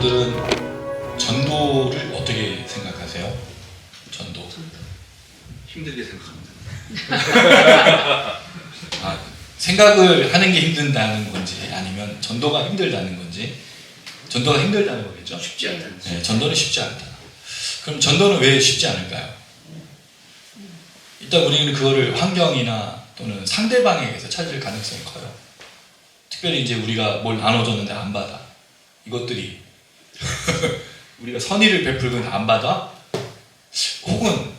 여러분들은 전도를 어떻게 생각하세요? 전도. 힘들게 생각합니다. 생각을 하는 게 힘든다는 건지 아니면 전도가 힘들다는 건지. 전도가 힘들다는 거겠죠? 쉽지 않다는 거죠. 네, 전도는 쉽지 않다. 그럼 전도는 왜 쉽지 않을까요? 일단 우리는 그거를 환경이나 또는 상대방에게서 찾을 가능성이 커요. 특별히 이제 우리가 뭘 나눠줬는데 안 받아. 이것들이 우리가 선의를 베풀고 안 받아. 혹은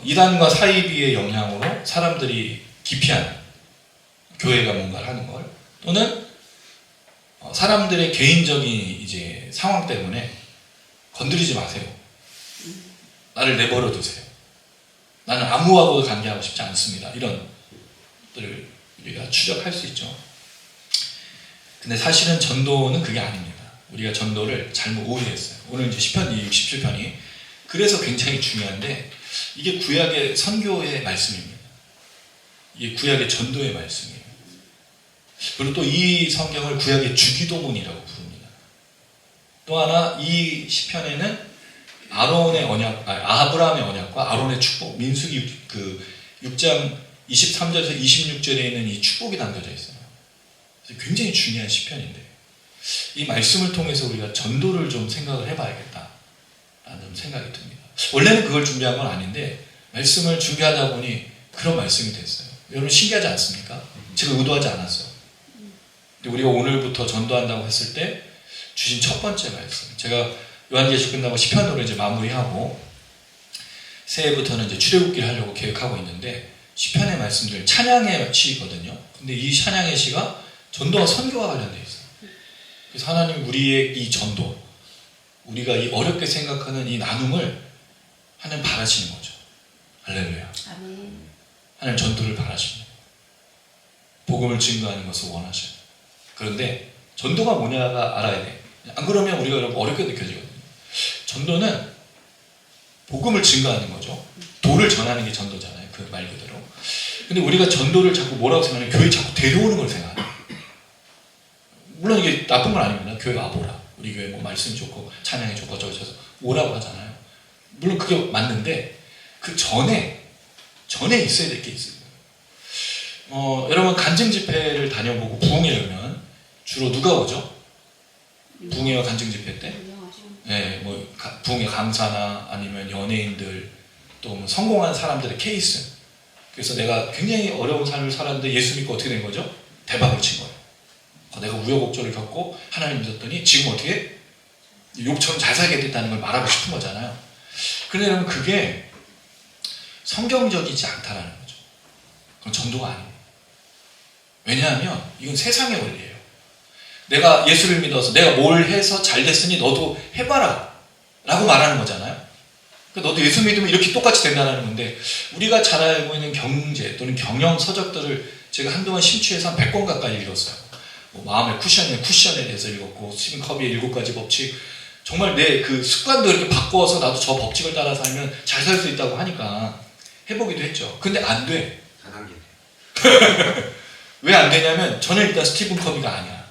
이단과 사이비의 영향으로 사람들이 기피하는 교회가 뭔가를 하는 걸, 또는 사람들의 개인적인 이제 상황 때문에 건드리지 마세요. 나를 내버려 두세요. 나는 아무하고도 관계하고 싶지 않습니다. 이런 것들을 우리가 추적할 수 있죠. 근데 사실은 전도는 그게 아닙니다. 우리가 전도를 잘못 오해했어요. 오늘 이제 시편 67편이 그래서 굉장히 중요한데, 이게 구약의 선교의 말씀입니다. 이게 구약의 전도의 말씀이에요. 그리고 또 이 성경을 구약의 주기도문이라고 부릅니다. 또 하나 이 시편에는 아론의 언약, 아브라함의 언약과 아론의 축복, 민수기 6장 23절에서 26절에 있는 이 축복이 담겨져 있어요. 그래서 굉장히 중요한 시편인데, 이 말씀을 통해서 우리가 전도를 좀 생각을 해봐야겠다라는 생각이 듭니다. 원래는 그걸 준비한 건 아닌데 말씀을 준비하다 보니 그런 말씀이 됐어요. 여러분 신기하지 않습니까? 제가 의도하지 않았어요. 근데 우리가 오늘부터 전도한다고 했을 때 주신 첫 번째 말씀, 제가 요한계시록 끝나고 시편으로 이제 마무리하고 새해부터는 이제 출애굽기를 하려고 계획하고 있는데, 시편의 말씀들 찬양의 시거든요. 근데 이 찬양의 시가 전도와 선교와 관련되어 있어요. 그래서 하나님 우리의 이 전도, 우리가 이 어렵게 생각하는 이 나눔을 하나님 바라시는 거죠. 할렐루야. 아멘. 하나님 전도를 바라십니다. 복음을 증거하는 것을 원하셔요. 그런데 전도가 뭐냐가 알아야 돼. 안 그러면 우리가 여러분 어렵게 느껴지거든요. 전도는 복음을 증거하는 거죠. 도를 전하는 게 전도잖아요. 그 말 그대로. 근데 우리가 전도를 자꾸 뭐라고 생각하냐면 교회 자꾸 데려오는 걸 생각해요. 물론 이게 나쁜 건 아닙니다. 교회 와보라. 우리 교회 뭐 말씀이 좋고 찬양이 좋고 어쩌고저쩌고 오라고 하잖아요. 물론 그게 맞는데 그 전에 있어야 될 게 있습니다. 여러분 간증 집회를 다녀보고 부흥회라면 주로 누가 오죠? 부흥회와 간증 집회 때? 네, 뭐 부흥회 강사나 아니면 연예인들, 또 뭐 성공한 사람들의 케이스. 그래서 내가 굉장히 어려운 삶을 살았는데 예수 믿고 어떻게 된 거죠? 대박을 친 거예요. 내가 우여곡절을 겪고 하나님 믿었더니 지금 어떻게 욕처럼 잘 살게 됐다는 걸 말하고 싶은 거잖아요. 그런데 여러분 그게 성경적이지 않다라는 거죠. 그건 전도가 아닙니다. 왜냐하면 이건 세상의 원리예요. 내가 예수를 믿어서 내가 뭘 해서 잘 됐으니 너도 해봐라 라고 말하는 거잖아요. 그러니까 너도 예수 믿으면 이렇게 똑같이 된다는 건데, 우리가 잘 알고 있는 경제 또는 경영 서적들을 제가 한동안 심취해서 한 100권 가까이 읽었어요. 뭐 마음의 쿠션에 대해서 읽었고, 스티븐 커비의 7가지 법칙, 정말 내 그 습관도 이렇게 바꿔서 나도 저 법칙을 따라 살면 잘 살 수 있다고 하니까 해보기도 했죠. 근데 안 돼. 다단계. 왜 안 되냐면 저는 일단 스티븐 커비가 아니야.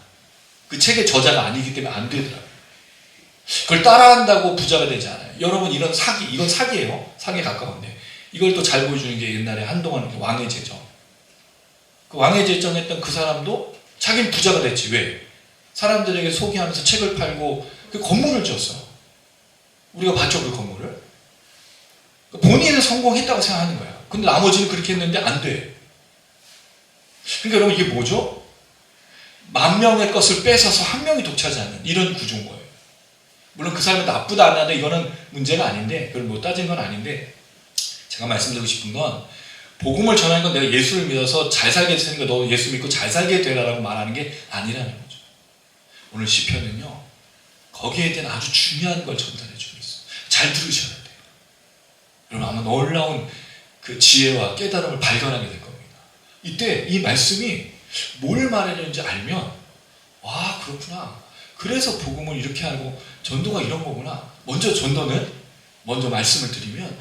그 책의 저자가 아니기 때문에 안 되더라고요. 그걸 따라한다고 부자가 되지 않아요. 여러분 이건 이건 사기예요. 사기에 가까운데 이걸 또 잘 보여주는 게 옛날에 한동안 왕의 제정. 그 왕의 제정했던 그 사람도 자기는 부자가 됐지. 왜? 사람들에게 소개하면서 책을 팔고 그 건물을 지었어. 우리가 봤죠, 그 건물을. 본인은 성공했다고 생각하는 거야. 근데 나머지는 그렇게 했는데 안 돼. 그러니까 여러분 이게 뭐죠? 10,000명의 것을 뺏어서 1명이 독차지하는 이런 구조인 거예요. 물론 그 사람이 나쁘다 안 나다 이거는 문제가 아닌데, 그걸 뭐 따진 건 아닌데, 제가 말씀드리고 싶은 건 복음을 전하는 건 내가 예수를 믿어서 잘 살게 됐으니까 너 예수 믿고 잘 살게 되라라고 말하는 게 아니라는 거죠. 오늘 시편은요 거기에 대한 아주 중요한 걸 전달해 주고 있어요. 잘 들으셔야 돼요. 여러분 아마 놀라운 그 지혜와 깨달음을 발견하게 될 겁니다. 이때 이 말씀이 뭘 말하는지 알면, 와 그렇구나, 그래서 복음을 이렇게 하고 전도가 이런 거구나. 먼저 전도는, 먼저 말씀을 드리면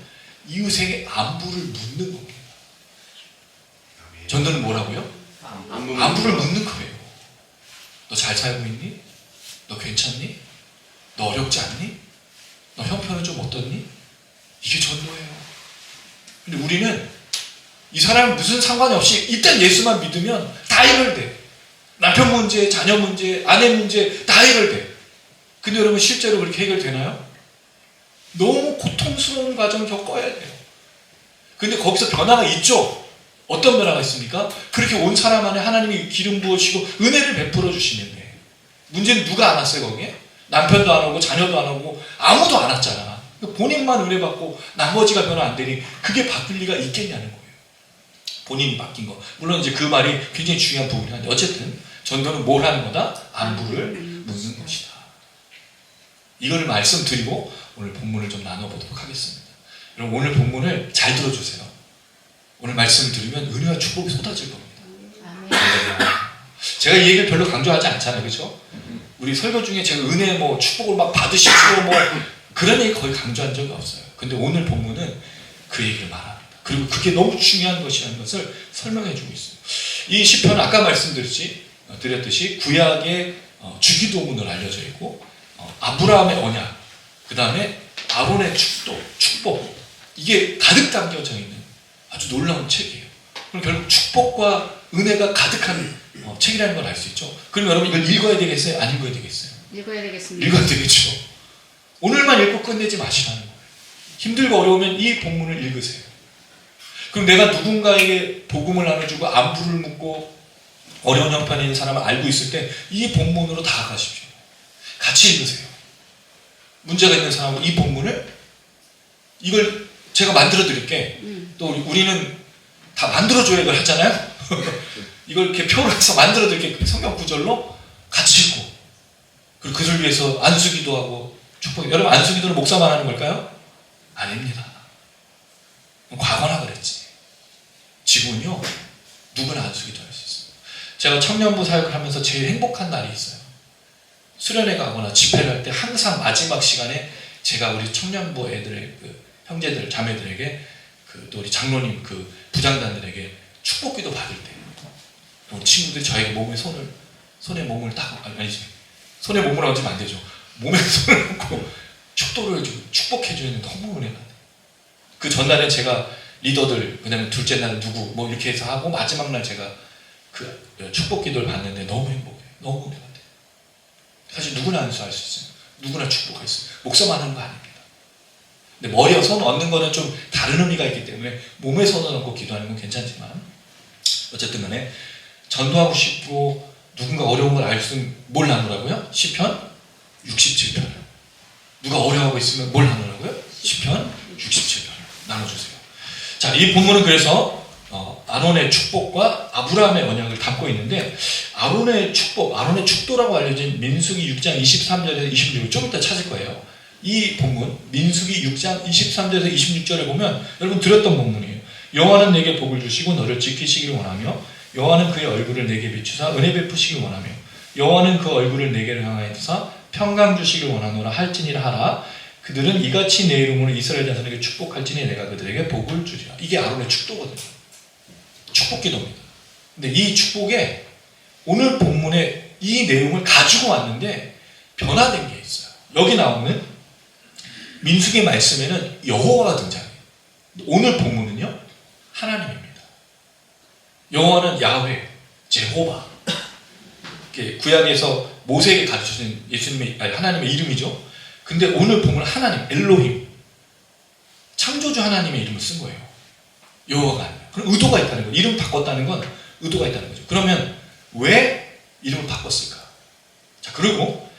이웃에게 안부를 묻는 겁니다. 전도는 뭐라고요? 안부를 묻는 거예요. 너 잘 살고 있니? 너 괜찮니? 너 어렵지 않니? 너 형편은 좀 어떻니? 이게 전도예요. 근데 우리는 이 사람은 무슨 상관이 없이 일단 예수만 믿으면 다 해결돼. 남편 문제, 자녀 문제, 아내 문제 다 해결돼. 근데 여러분 실제로 그렇게 해결되나요? 너무 고통스러운 과정을 겪어야 돼요. 근데 거기서 변화가 있죠? 어떤 변화가 있습니까? 그렇게 온 사람 안에 하나님이 기름 부어주시고 은혜를 베풀어 주시는데 문제는 누가 안 왔어요 거기에? 남편도 안 오고 자녀도 안 오고 아무도 안 왔잖아. 본인만 은혜 받고 나머지가 변화 안 되니 그게 바뀔 리가 있겠냐는 거예요. 본인이 바뀐 거. 물론 이제 그 말이 굉장히 중요한 부분이 한데 어쨌든 전도는 뭘 하는 거다? 안부를 묻는 것이다. 이거를 말씀드리고 오늘 본문을 좀 나눠보도록 하겠습니다. 여러분 오늘 본문을 잘 들어주세요. 오늘 말씀 들으면 은혜와 축복이 쏟아질 겁니다. 제가 이 얘기를 별로 강조하지 않잖아요. 그렇죠? 우리 설교 중에 제가 은혜 뭐 축복을 막 받으십시오 뭐 그런 얘기 거의 강조한 적이 없어요. 근데 오늘 본문은 그 얘기를 말합니다. 그리고 그게 너무 중요한 것이라는 것을 설명해 주고 있어요. 이 시편은 아까 말씀드렸듯이 구약의 주기도문으로 알려져 있고 아브라함의 언약, 그 다음에 아론의 축복 이게 가득 담겨져 있는 아주 놀라운 책이에요. 그럼 결국 축복과 은혜가 가득한 책이라는 걸 알 수 있죠. 그럼 여러분 이걸 읽어야 되겠어요? 안 읽어야 되겠어요? 읽어야 되겠습니다. 읽어야 되겠죠. 오늘만 읽고 끝내지 마시라는 거예요. 힘들고 어려우면 이 본문을 읽으세요. 그럼 내가 누군가에게 복음을 나눠주고 안부를 묻고 어려운 형편에 있는 사람을 알고 있을 때 이 본문으로 다가가십시오. 같이 읽으세요. 문제가 있는 사람은 이 본문을 이걸 제가 만들어 드릴게. 또 우리는 다 만들어줘야 이걸 하잖아요. 이걸 이렇게 표로 해서 만들어 드릴게. 성경 구절로 같이 읽고 그리고 그들 위해서 안수기도 하고 축복. 여러분 안수기도는 목사만 하는 걸까요? 아닙니다. 과거나 그랬지. 지금은요 누구나 안수기도 할 수 있어요. 제가 청년부 사역을 하면서 제일 행복한 날이 있어요. 수련회 가거나 집회를 할 때 항상 마지막 시간에 제가 우리 청년부 애들의 그 형제들 자매들에게 또 우리 장로님 그 부장단들에게 축복기도 받을 때 우리 친구들이 저에게 손에 몸을 딱 아니지 손에 몸을 얹으면 안 되죠. 몸에 손을 얹고 축도를 해주고 축복해주는 너무 은혜가 돼요. 그 전날에 제가 리더들 그다음에 둘째 날 누구 뭐 이렇게 해서 하고 마지막 날 제가 그 축복기도를 받는데 너무 행복해요. 너무 은혜가 돼요. 사실 누구나 안수할 수 있어요. 누구나 축복할 수 있어요. 목사만 하는 거 아닙니다. 근데 머리에 손 얹는 거는 좀 다른 의미가 있기 때문에 몸에 손을 얹고 기도하는 건 괜찮지만 어쨌든 간에 전도하고 싶고 누군가 어려운 걸 알 수 있는 뭘 나누라고요? 시편 67편을. 누가 어려워하고 있으면 뭘 나누라고요? 시편 67편을 나눠주세요. 자, 이 본문은 그래서 아론의 축복과 아브라함의 언약을 담고 있는데 아론의 축복, 아론의 축도라고 알려진 민수기 6장 23절에서 26절 좀 이따 찾을 거예요. 이 본문 민수기 6장 23절에서 26절에 보면 여러분 들었던 본문이에요. 여호와는 내게 복을 주시고 너를 지키시기를 원하며 여호와는 그의 얼굴을 내게 비추사 은혜 베푸시기를 원하며 여호와는 그 얼굴을 내게 향하여서 평강 주시기를 원하노라 할지니라 하라. 그들은 이같이 내 이름으로 이스라엘 자손에게 축복할지니 내가 그들에게 복을 주리라. 이게 아론의 축도거든요. 축복기도입니다. 근데 이 축복에 오늘 본문에 이 내용을 가지고 왔는데 변화된 게 있어요. 여기 나오는 민수기 말씀에는 여호와가 등장해요. 오늘 본문은요 하나님입니다. 여호와는 야훼, 제호바. 구약에서 모세에게 가르쳐준 예수님의 하나님의 이름이죠. 근데 오늘 본문은 하나님, 엘로힘, 창조주 하나님의 이름을 쓴 거예요. 여호와가 아니에요. 그럼 의도가 있다는 거예요. 이름 바꿨다는 건 의도가 있다는 거죠. 그러면 왜 이름을 바꿨을까? 자, 그리고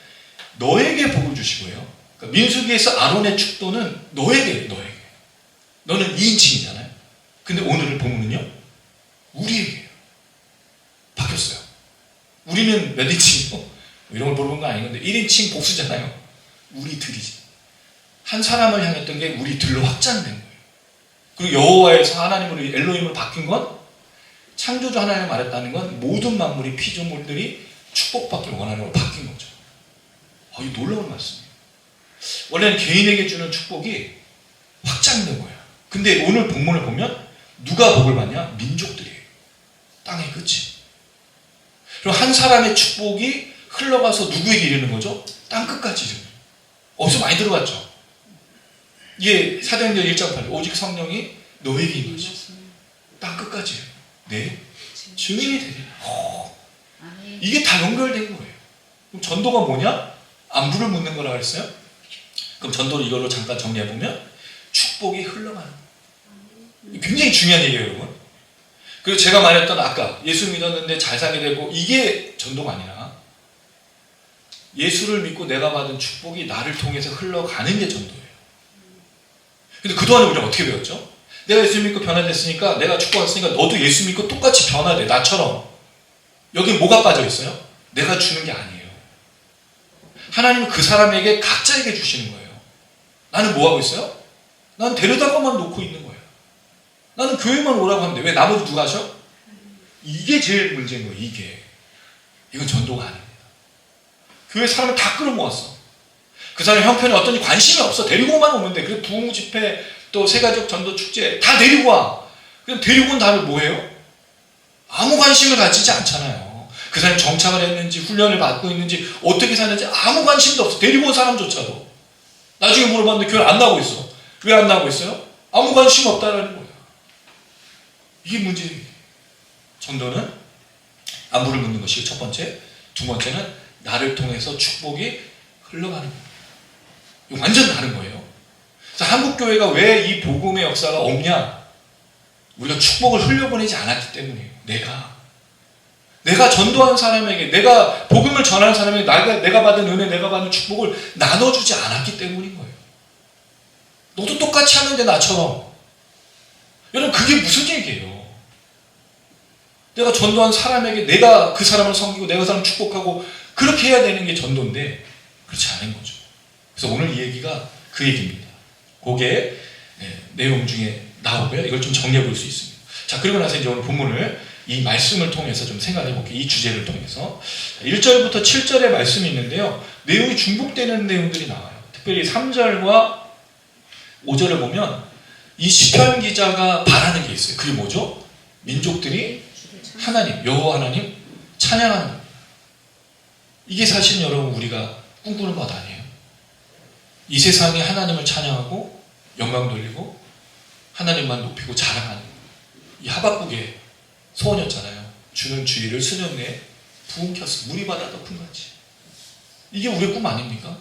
너에게 복을 주시고요. 그러니까 민수기에서 아론의 축도는 너에게. 너는 2인칭이잖아요. 근데 오늘 본문은요, 우리에게요. 바뀌었어요. 우리는 몇 인칭이요? 이런 걸 물어본 건 아닌 건데 1인칭 복수잖아요. 우리들이지. 한 사람을 향했던 게 우리들로 확장된 거예요. 그리고 여호와에서 하나님으로 엘로힘으로 바뀐 건 창조주 하나님을 말했다는 건 모든 만물이 피조물들이 축복받길 원하는 걸로 바뀐 거죠. 이 놀라운 말씀이에요. 원래는 개인에게 주는 축복이 확장된 거예요. 근데 오늘 본문을 보면 누가 복을 받냐? 민족들이에요. 땅의 끝이. 그리고 한 사람의 축복이 흘러가서 누구에게 이르는 거죠? 땅 끝까지 이르는 거예요. 어디서 많이 들어봤죠? 이게 사도행전 1장 8절 오직 성령이 너에게 임하시고 딱 끝까지예요. 네, 증인이 되리라. 이게 다 연결된 거예요. 그럼 전도가 뭐냐? 안부를 묻는 거라 그랬어요? 그럼 전도를 이걸로 잠깐 정리해보면 축복이 흘러가는 거예요. 굉장히 중요한 얘기예요, 여러분. 그리고 제가 말했던 아까 예수 믿었는데 잘 살게 되고 이게 전도가 아니라 예수를 믿고 내가 받은 축복이 나를 통해서 흘러가는 게 전도예요. 근데 그동안에 우리가 어떻게 배웠죠? 내가 예수 믿고 변화됐으니까 내가 축복받았으니까 너도 예수 믿고 똑같이 변화돼. 나처럼. 여기 뭐가 빠져 있어요? 내가 주는 게 아니에요. 하나님은 그 사람에게 각자에게 주시는 거예요. 나는 뭐 하고 있어요? 나는 데려다가만 놓고 있는 거예요. 나는 교회만 오라고 하면 돼. 왜 나머지 누가 하셔? 이게 제일 문제인 거예요. 이게. 이건 전도가 아닙니다. 교회 사람을 다 끌어모았어. 그 사람 형편에 어떤지 관심이 없어. 데리고만 오면 돼. 그래서 부흥 집회 또 세가족 전도 축제 다 데리고 와. 그럼 데리고 온 다음에 뭐 해요? 아무 관심을 가지지 않잖아요. 그 사람이 정착을 했는지 훈련을 받고 있는지 어떻게 사는지 아무 관심도 없어. 데리고 온 사람조차도. 나중에 물어봤는데 교회 안 나오고 있어. 왜 안 나오고 있어요? 아무 관심 없다라는 거예요. 이게 문제예요. 전도는 안부를 묻는 것이 첫 번째. 두 번째는 나를 통해서 축복이 흘러가는 거예요. 이거 완전 다른 거예요. 그래서 한국 교회가 왜 이 복음의 역사가 없냐? 우리가 축복을 흘려보내지 않았기 때문이에요. 내가 전도한 사람에게, 내가 복음을 전하는 사람에게 내가 받은 은혜, 내가 받은 축복을 나눠주지 않았기 때문인 거예요. 너도 똑같이 하는데 나처럼. 여러분 그게 무슨 얘기예요? 내가 전도한 사람에게 내가 그 사람을 섬기고 내가 그 사람을 축복하고 그렇게 해야 되는 게 전도인데 그렇지 않은 거죠. 그래서 오늘 이 얘기가 그 얘기입니다. 그게 내용 중에 나오고요. 이걸 좀 정리해 볼 수 있습니다. 자, 그리고 나서 이제 오늘 본문을 이 말씀을 통해서 좀 생각해 볼게요. 이 주제를 통해서 1절부터 7절의 말씀이 있는데요. 내용이 중복되는 내용들이 나와요. 특별히 3절과 5절을 보면 이 시편 기자가 바라는 게 있어요. 그게 뭐죠? 민족들이 하나님, 여호와 하나님 찬양하는 겁니다. 이게 사실 여러분 우리가 꿈꾸는 것 아니에요? 이 세상에 하나님을 찬양하고 영광 돌리고 하나님만 높이고 자랑하는 이 하박국의 소원이었잖아요. 주는 주의를 수년 내에 부흥켰어. 물이 바다 덮음같이. 이게 우리의 꿈 아닙니까?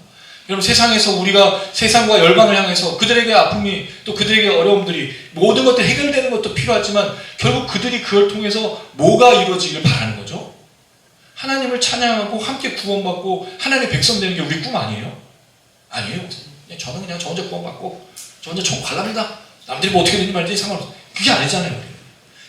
여러분 세상에서 우리가 세상과 열방을 향해서 그들에게 아픔이 또 그들에게 어려움들이 모든 것들이 해결되는 것도 필요하지만 결국 그들이 그걸 통해서 뭐가 이루어지길 바라는 거죠? 하나님을 찬양하고 함께 구원받고 하나님의 백성 되는 게 우리 꿈 아니에요? 아니에요. 저는 그냥 저 혼자 구원받고 저 혼자 정 관람이다. 남들이 뭐 어떻게 되는지 말든지 상관없어. 그게 아니잖아요.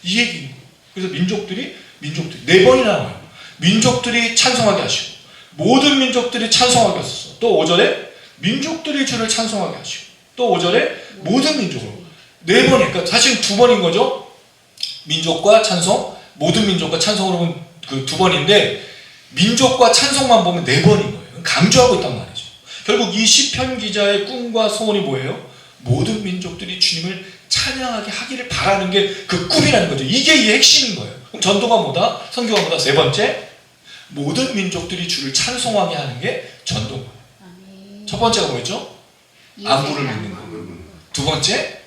이 얘기인 거예요. 그래서 민족들이 4번이나 나와요. 민족들이 찬송하게 하시고 모든 민족들이 찬송하게 하셨어. 또 5절에 민족들이 주를 찬송하게 하시고 또 5절에 모든 민족으로 4번이에요. 그러니까 사실 2번인 거죠. 민족과 찬송, 모든 민족과 찬송으로 보면 그 2번인데 민족과 찬송만 보면 4번인 거예요. 강조하고 있단 말이죠. 결국 이 시편 기자의 꿈과 소원이 뭐예요? 모든 민족들이 주님을 찬양하게 하기를 바라는 게 그 꿈이라는 거죠. 이게 이 핵심인 거예요. 그럼 전도가 뭐다? 선교가 뭐다? 3번째, 모든 민족들이 주를 찬송하게 하는 게 전도인 거예요. 첫 번째가 뭐였죠? 안부를 묻는 거. 두 번째,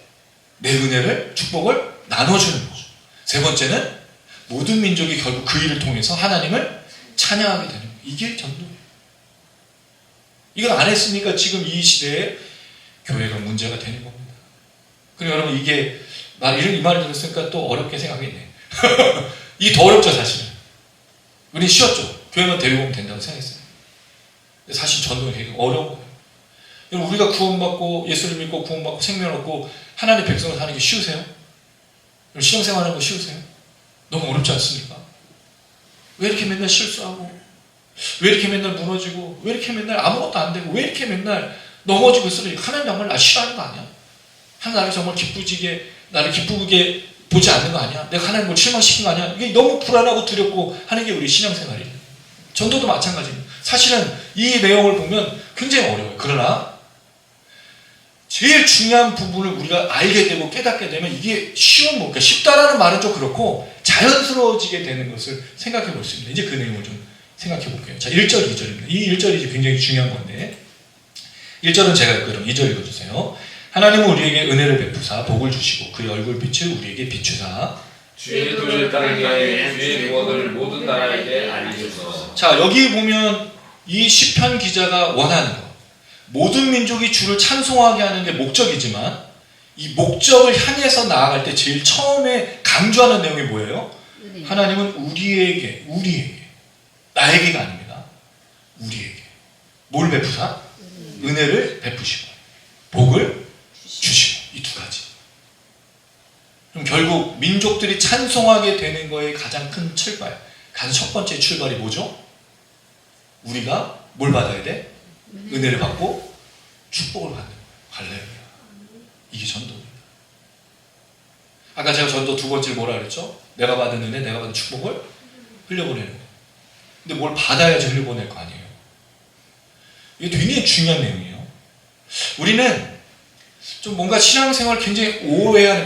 내 은혜를, 축복을 나눠주는 거죠. 세 번째는 모든 민족이 결국 그 일을 통해서 하나님을 찬양하게 되는 거예요. 이게 전도예요. 이걸 안 했으니까 지금 이 시대에 교회가 문제가 되는 겁니다. 그리고 여러분 이게 이 말을 들었으니까 또 어렵게 생각했네. 이게 더 어렵죠 사실은. 우린 쉬웠죠. 교회만 데리고 오면 된다고 생각했어요. 근데 사실 전도는 되게 어려운 거예요. 여러분 우리가 구원받고 예수를 믿고 구원받고 생명 얻고 하나님의 백성을 사는 게 쉬우세요? 여러분 신앙생활하는 거 쉬우세요? 너무 어렵지 않습니까? 왜 이렇게 맨날 실수하고 왜 이렇게 맨날 무너지고 왜 이렇게 맨날 아무것도 안 되고 왜 이렇게 맨날 넘어지고 쓰러지고 하나님 정말 나 싫어하는 거 아니야? 하나님 정말 나를 기쁘게 보지 않는 거 아니야? 내가 하나님을 실망시킨 거 아니야? 이게 너무 불안하고 두렵고 하는 게 우리 신앙생활이에요. 전도도 마찬가지입니다. 사실은 이 내용을 보면 굉장히 어려워요. 그러나 제일 중요한 부분을 우리가 알게 되고 깨닫게 되면 이게 그러니까 쉽다라는 말은 좀 그렇고 자연스러워지게 되는 것을 생각해 볼 수 있습니다. 이제 그 내용을 좀 생각해 볼게요. 자, 1절, 2절입니다. 이 1절이 굉장히 중요한 건데 1절은 제가 읽고 그럼 2절 읽어주세요. 하나님은 우리에게 은혜를 베푸사 복을 주시고 그의 얼굴빛을 우리에게 비추사 주의 도를 따르기 위하여 주의 구원을 모든 나라에게 알리소서. 자, 여기 보면 이 시편 기자가 원하는 것, 모든 민족이 주를 찬송하게 하는 게 목적이지만 이 목적을 향해서 나아갈 때 제일 처음에 강조하는 내용이 뭐예요? 하나님은 우리에게 나에게가 아닙니다. 우리에게 뭘 베푸사? 은혜를 베푸시고 복을 주시고 이 두 가지. 그럼 결국 민족들이 찬송하게 되는 거에 가장 큰 출발, 가장 첫 번째 출발이 뭐죠? 우리가 뭘 받아야 돼? 은혜를 받고 축복을 받는 거예요. 할렐루야. 이게 전도입니다. 아까 제가 전도 두 번째 뭐라 그랬죠? 내가 받은 은혜, 내가 받은 축복을 흘려보내는 거예요. 근데 뭘 받아야지 흘려보낼 거 아니에요. 이게 굉장히 중요한 내용이에요. 우리는 좀 뭔가 신앙생활 굉장히 오해하는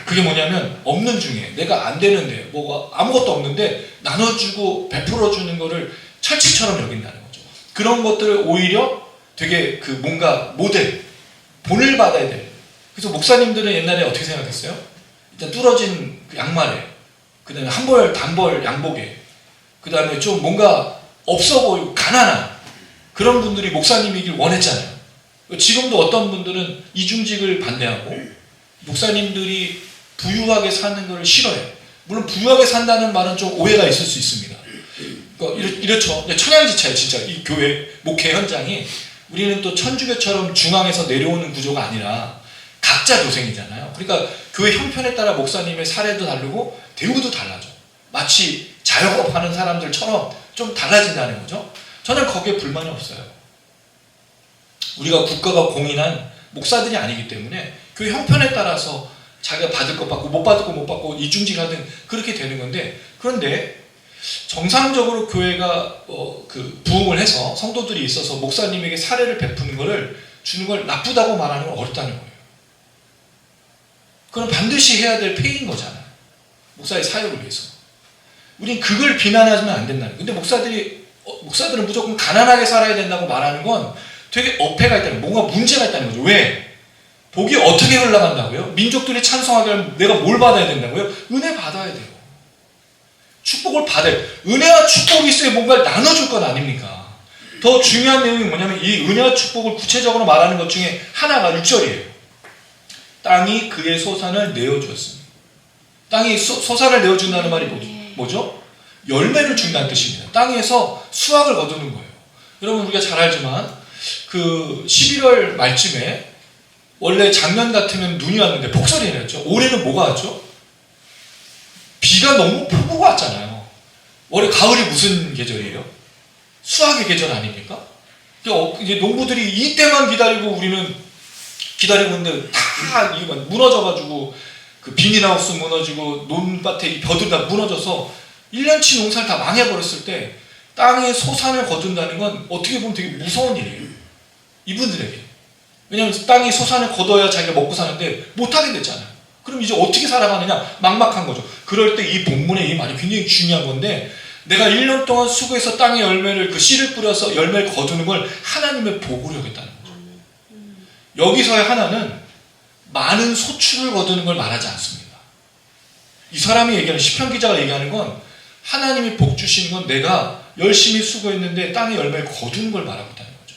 그게 뭐냐면 없는 중에 내가 안 되는데 뭐가 아무것도 없는데 나눠주고 베풀어주는 거를 철칙처럼 여긴다는 거죠. 그런 것들을 오히려 되게 그 뭔가 모델 본을 받아야 돼요. 그래서 목사님들은 옛날에 어떻게 생각했어요? 일단 뚫어진 그 양말에 그 다음에 한벌 단벌 양복에 그 다음에 좀 뭔가 없어 보이고 가난한 그런 분들이 목사님이길 원했잖아요. 지금도 어떤 분들은 이중직을 반대하고 목사님들이 부유하게 사는 걸 싫어해요. 물론 부유하게 산다는 말은 좀 오해가 있을 수 있습니다. 그러니까 이렇죠. 천양지차예요. 진짜 이 교회 목회 현장이 우리는 또 천주교처럼 중앙에서 내려오는 구조가 아니라 각자 도생이잖아요. 그러니까 교회 형편에 따라 목사님의 사례도 다르고 대우도 달라져. 마치 자영업하는 사람들처럼 좀 달라진다는 거죠. 저는 거기에 불만이 없어요. 우리가 국가가 공인한 목사들이 아니기 때문에 교회 형편에 따라서 자기가 받을 것 받고 못 받을 거 못 받고 이중직하든 그렇게 되는 건데, 그런데 정상적으로 교회가 그 부흥을 해서 성도들이 있어서 목사님에게 사례를 베푸는 거를 주는 걸 나쁘다고 말하는 건 어렵다는 거예요. 그건 반드시 해야 될 페이인 거잖아요. 목사의 사역을 위해서. 우린 그걸 비난하면 안 된다는 거예요. 근데 목사들은 무조건 가난하게 살아야 된다고 말하는 건 되게 어폐가 있다는 거예요. 뭔가 문제가 있다는 거죠. 왜? 복이 어떻게 흘러간다고요? 민족들이 찬송하게 하면 내가 뭘 받아야 된다고요? 은혜 받아야 돼요. 축복을 받아야 돼요. 은혜와 축복이 있어야 뭔가를 나눠줄 건 아닙니까? 더 중요한 내용이 뭐냐면 이 은혜와 축복을 구체적으로 말하는 것 중에 하나가 6절이에요. 땅이 그의 소산을 내어주었습니다. 땅이 소산을 내어준다는 말이 뭐죠? 열매를 준다는 뜻입니다. 땅에서 수확을 거두는 거예요. 여러분 우리가 잘 알지만 그 11월 말쯤에 원래 작년 같으면 눈이 왔는데 폭설이 내렸죠. 올해는 뭐가 왔죠? 비가 너무 폭우가 왔잖아요. 원래 가을이 무슨 계절이에요? 수확의 계절 아닙니까? 이제 농부들이 이때만 기다리고 우리는 기다리고 있는데 다 무너져가지고 그 비닐하우스 무너지고 논밭에 벼들 다 무너져서 1년치 농사를 다 망해버렸을 때 땅에 소산을 거둔다는 건 어떻게 보면 되게 무서운 일이에요. 이분들에게. 왜냐하면 땅이 소산을 거둬야 자기가 먹고 사는데 못하게 됐잖아요. 그럼 이제 어떻게 살아가느냐? 막막한 거죠. 그럴 때 이 본문의 이 말이 굉장히 중요한 건데, 내가 1년 동안 수고해서 땅에 열매를 그 씨를 뿌려서 열매를 거두는 걸 하나님의 복으로 여겼다는 거죠. 여기서의 하나는 많은 소출을 거두는 걸 말하지 않습니다. 이 사람이 얘기하는 시편 기자가 얘기하는 건 하나님이 복 주시는 건 내가 열심히 수고했는데 땅에 열매를 거두는 걸 말하고 있다는 거죠.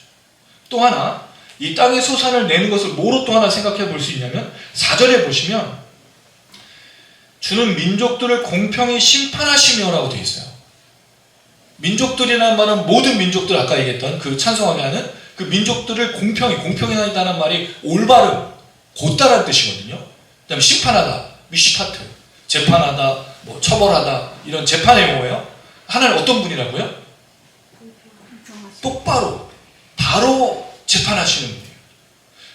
또 하나, 이 땅의 소산을 내는 것을 뭐로 또 하나 생각해 볼 수 있냐면 4절에 보시면 주는 민족들을 공평히 심판하시며라고 되어 있어요. 민족들이라는 말은 모든 민족들, 아까 얘기했던 그 찬송하게 하는 그 민족들을 공평하다는 말이 올바름, 곧다라는 뜻이거든요. 그 다음에 심판하다, 미시파트, 재판하다, 뭐 처벌하다, 이런 재판의 용어예요. 하나님 어떤 분이라고요? 똑바로, 바로 재판하시는 분이에요.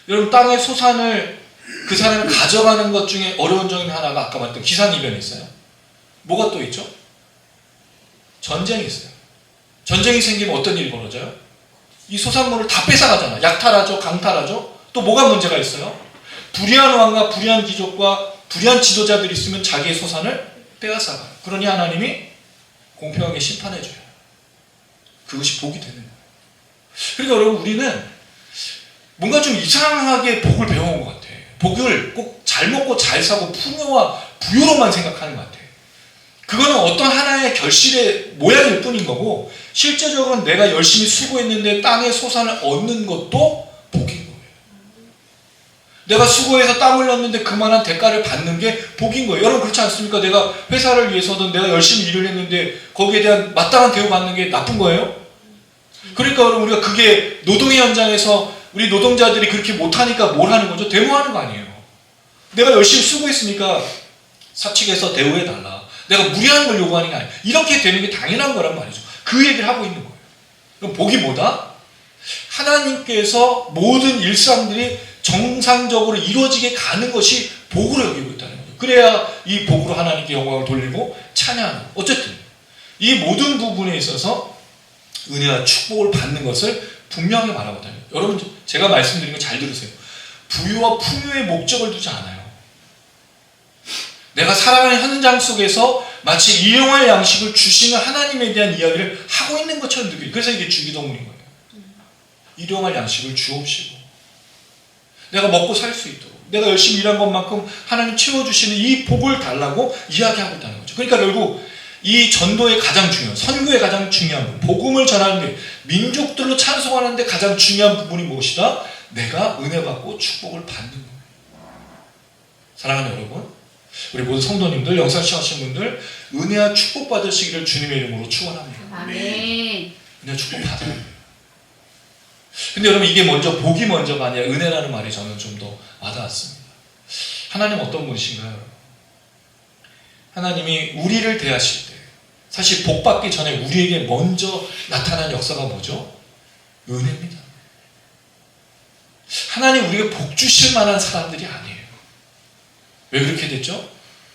여러분 땅의 소산을 그 사람이 가져가는 것 중에 어려운 점이 하나가 아까 말했던 기상이변이 있어요. 뭐가 또 있죠? 전쟁이 있어요. 전쟁이 생기면 어떤 일이 벌어져요? 이 소산물을 다 뺏어가잖아요. 약탈하죠, 강탈하죠. 또 뭐가 문제가 있어요? 불의한 왕과 불의한 귀족과 불의한 지도자들이 있으면 자기의 소산을 빼앗아가요. 그러니 하나님이 공평하게 심판해줘요. 그것이 복이 되는 거예요. 그러니까 여러분 우리는 뭔가 좀 이상하게 복을 배워온 것 같아. 복을 꼭 잘 먹고 잘 사고 풍요와 부유로만 생각하는 것 같아. 그거는 어떤 하나의 결실의 모양일 뿐인 거고, 실제적으로는 내가 열심히 수고했는데 땅의 소산을 얻는 것도 복인 거예요. 내가 수고해서 땀 흘렸는데 그만한 대가를 받는 게 복인 거예요. 여러분 그렇지 않습니까? 내가 회사를 위해서든 내가 열심히 일을 했는데 거기에 대한 마땅한 대우 받는 게 나쁜 거예요? 그러니까 여러분 우리가 그게 노동의 현장에서 우리 노동자들이 그렇게 못하니까 뭘 하는 거죠? 데모하는 거 아니에요. 내가 열심히 수고했으니까 사측에서 대우해달라. 내가 무리한 걸 요구하는 게 아니에요. 이렇게 되는 게 당연한 거란 말이죠. 그 얘기를 하고 있는 거예요. 그럼 복이 뭐다? 하나님께서 모든 일상들이 정상적으로 이루어지게 가는 것이 복으로 여기고 있다는 거죠. 그래야 이 복으로 하나님께 영광을 돌리고 찬양하는 거예요. 어쨌든 이 모든 부분에 있어서 은혜와 축복을 받는 것을 분명히 말하거든요. 여러분 제가 말씀드린 거 잘 들으세요. 부유와 풍요의 목적을 두지 않아요. 내가 살아가는 현장 속에서 마치 일용할 양식을 주시는 하나님에 대한 이야기를 하고 있는 것처럼 느껴요. 그래서 이게 주기도문인 거예요. 일용할 양식을 주옵시고 내가 먹고 살 수 있도록 내가 열심히 일한 것만큼 하나님 채워주시는 이 복을 달라고 이야기하고 있다는 거죠. 그러니까 결국 이 전도의 가장 중요한, 선교의 가장 중요한 부분, 복음을 전하는데 민족들로 찬송하는데 가장 중요한 부분이 무엇이다? 내가 은혜 받고 축복을 받는 거예요. 사랑하는 여러분, 우리 모든 성도님들, 영상 시청하시는 분들 은혜와 축복 받으시기를 주님의 이름으로 축원합니다. 아멘. 은혜와 축복 받아야 돼요. 근데 여러분 이게 먼저 복이 먼저가 아니라 은혜라는 말이 저는 좀 더 와닿았습니다. 하나님 어떤 분이신가요? 하나님이 우리를 대하실 때 사실 복 받기 전에 우리에게 먼저 나타난 역사가 뭐죠? 은혜입니다. 하나님 우리에게 복 주실 만한 사람들이 아니에요. 왜 그렇게 됐죠?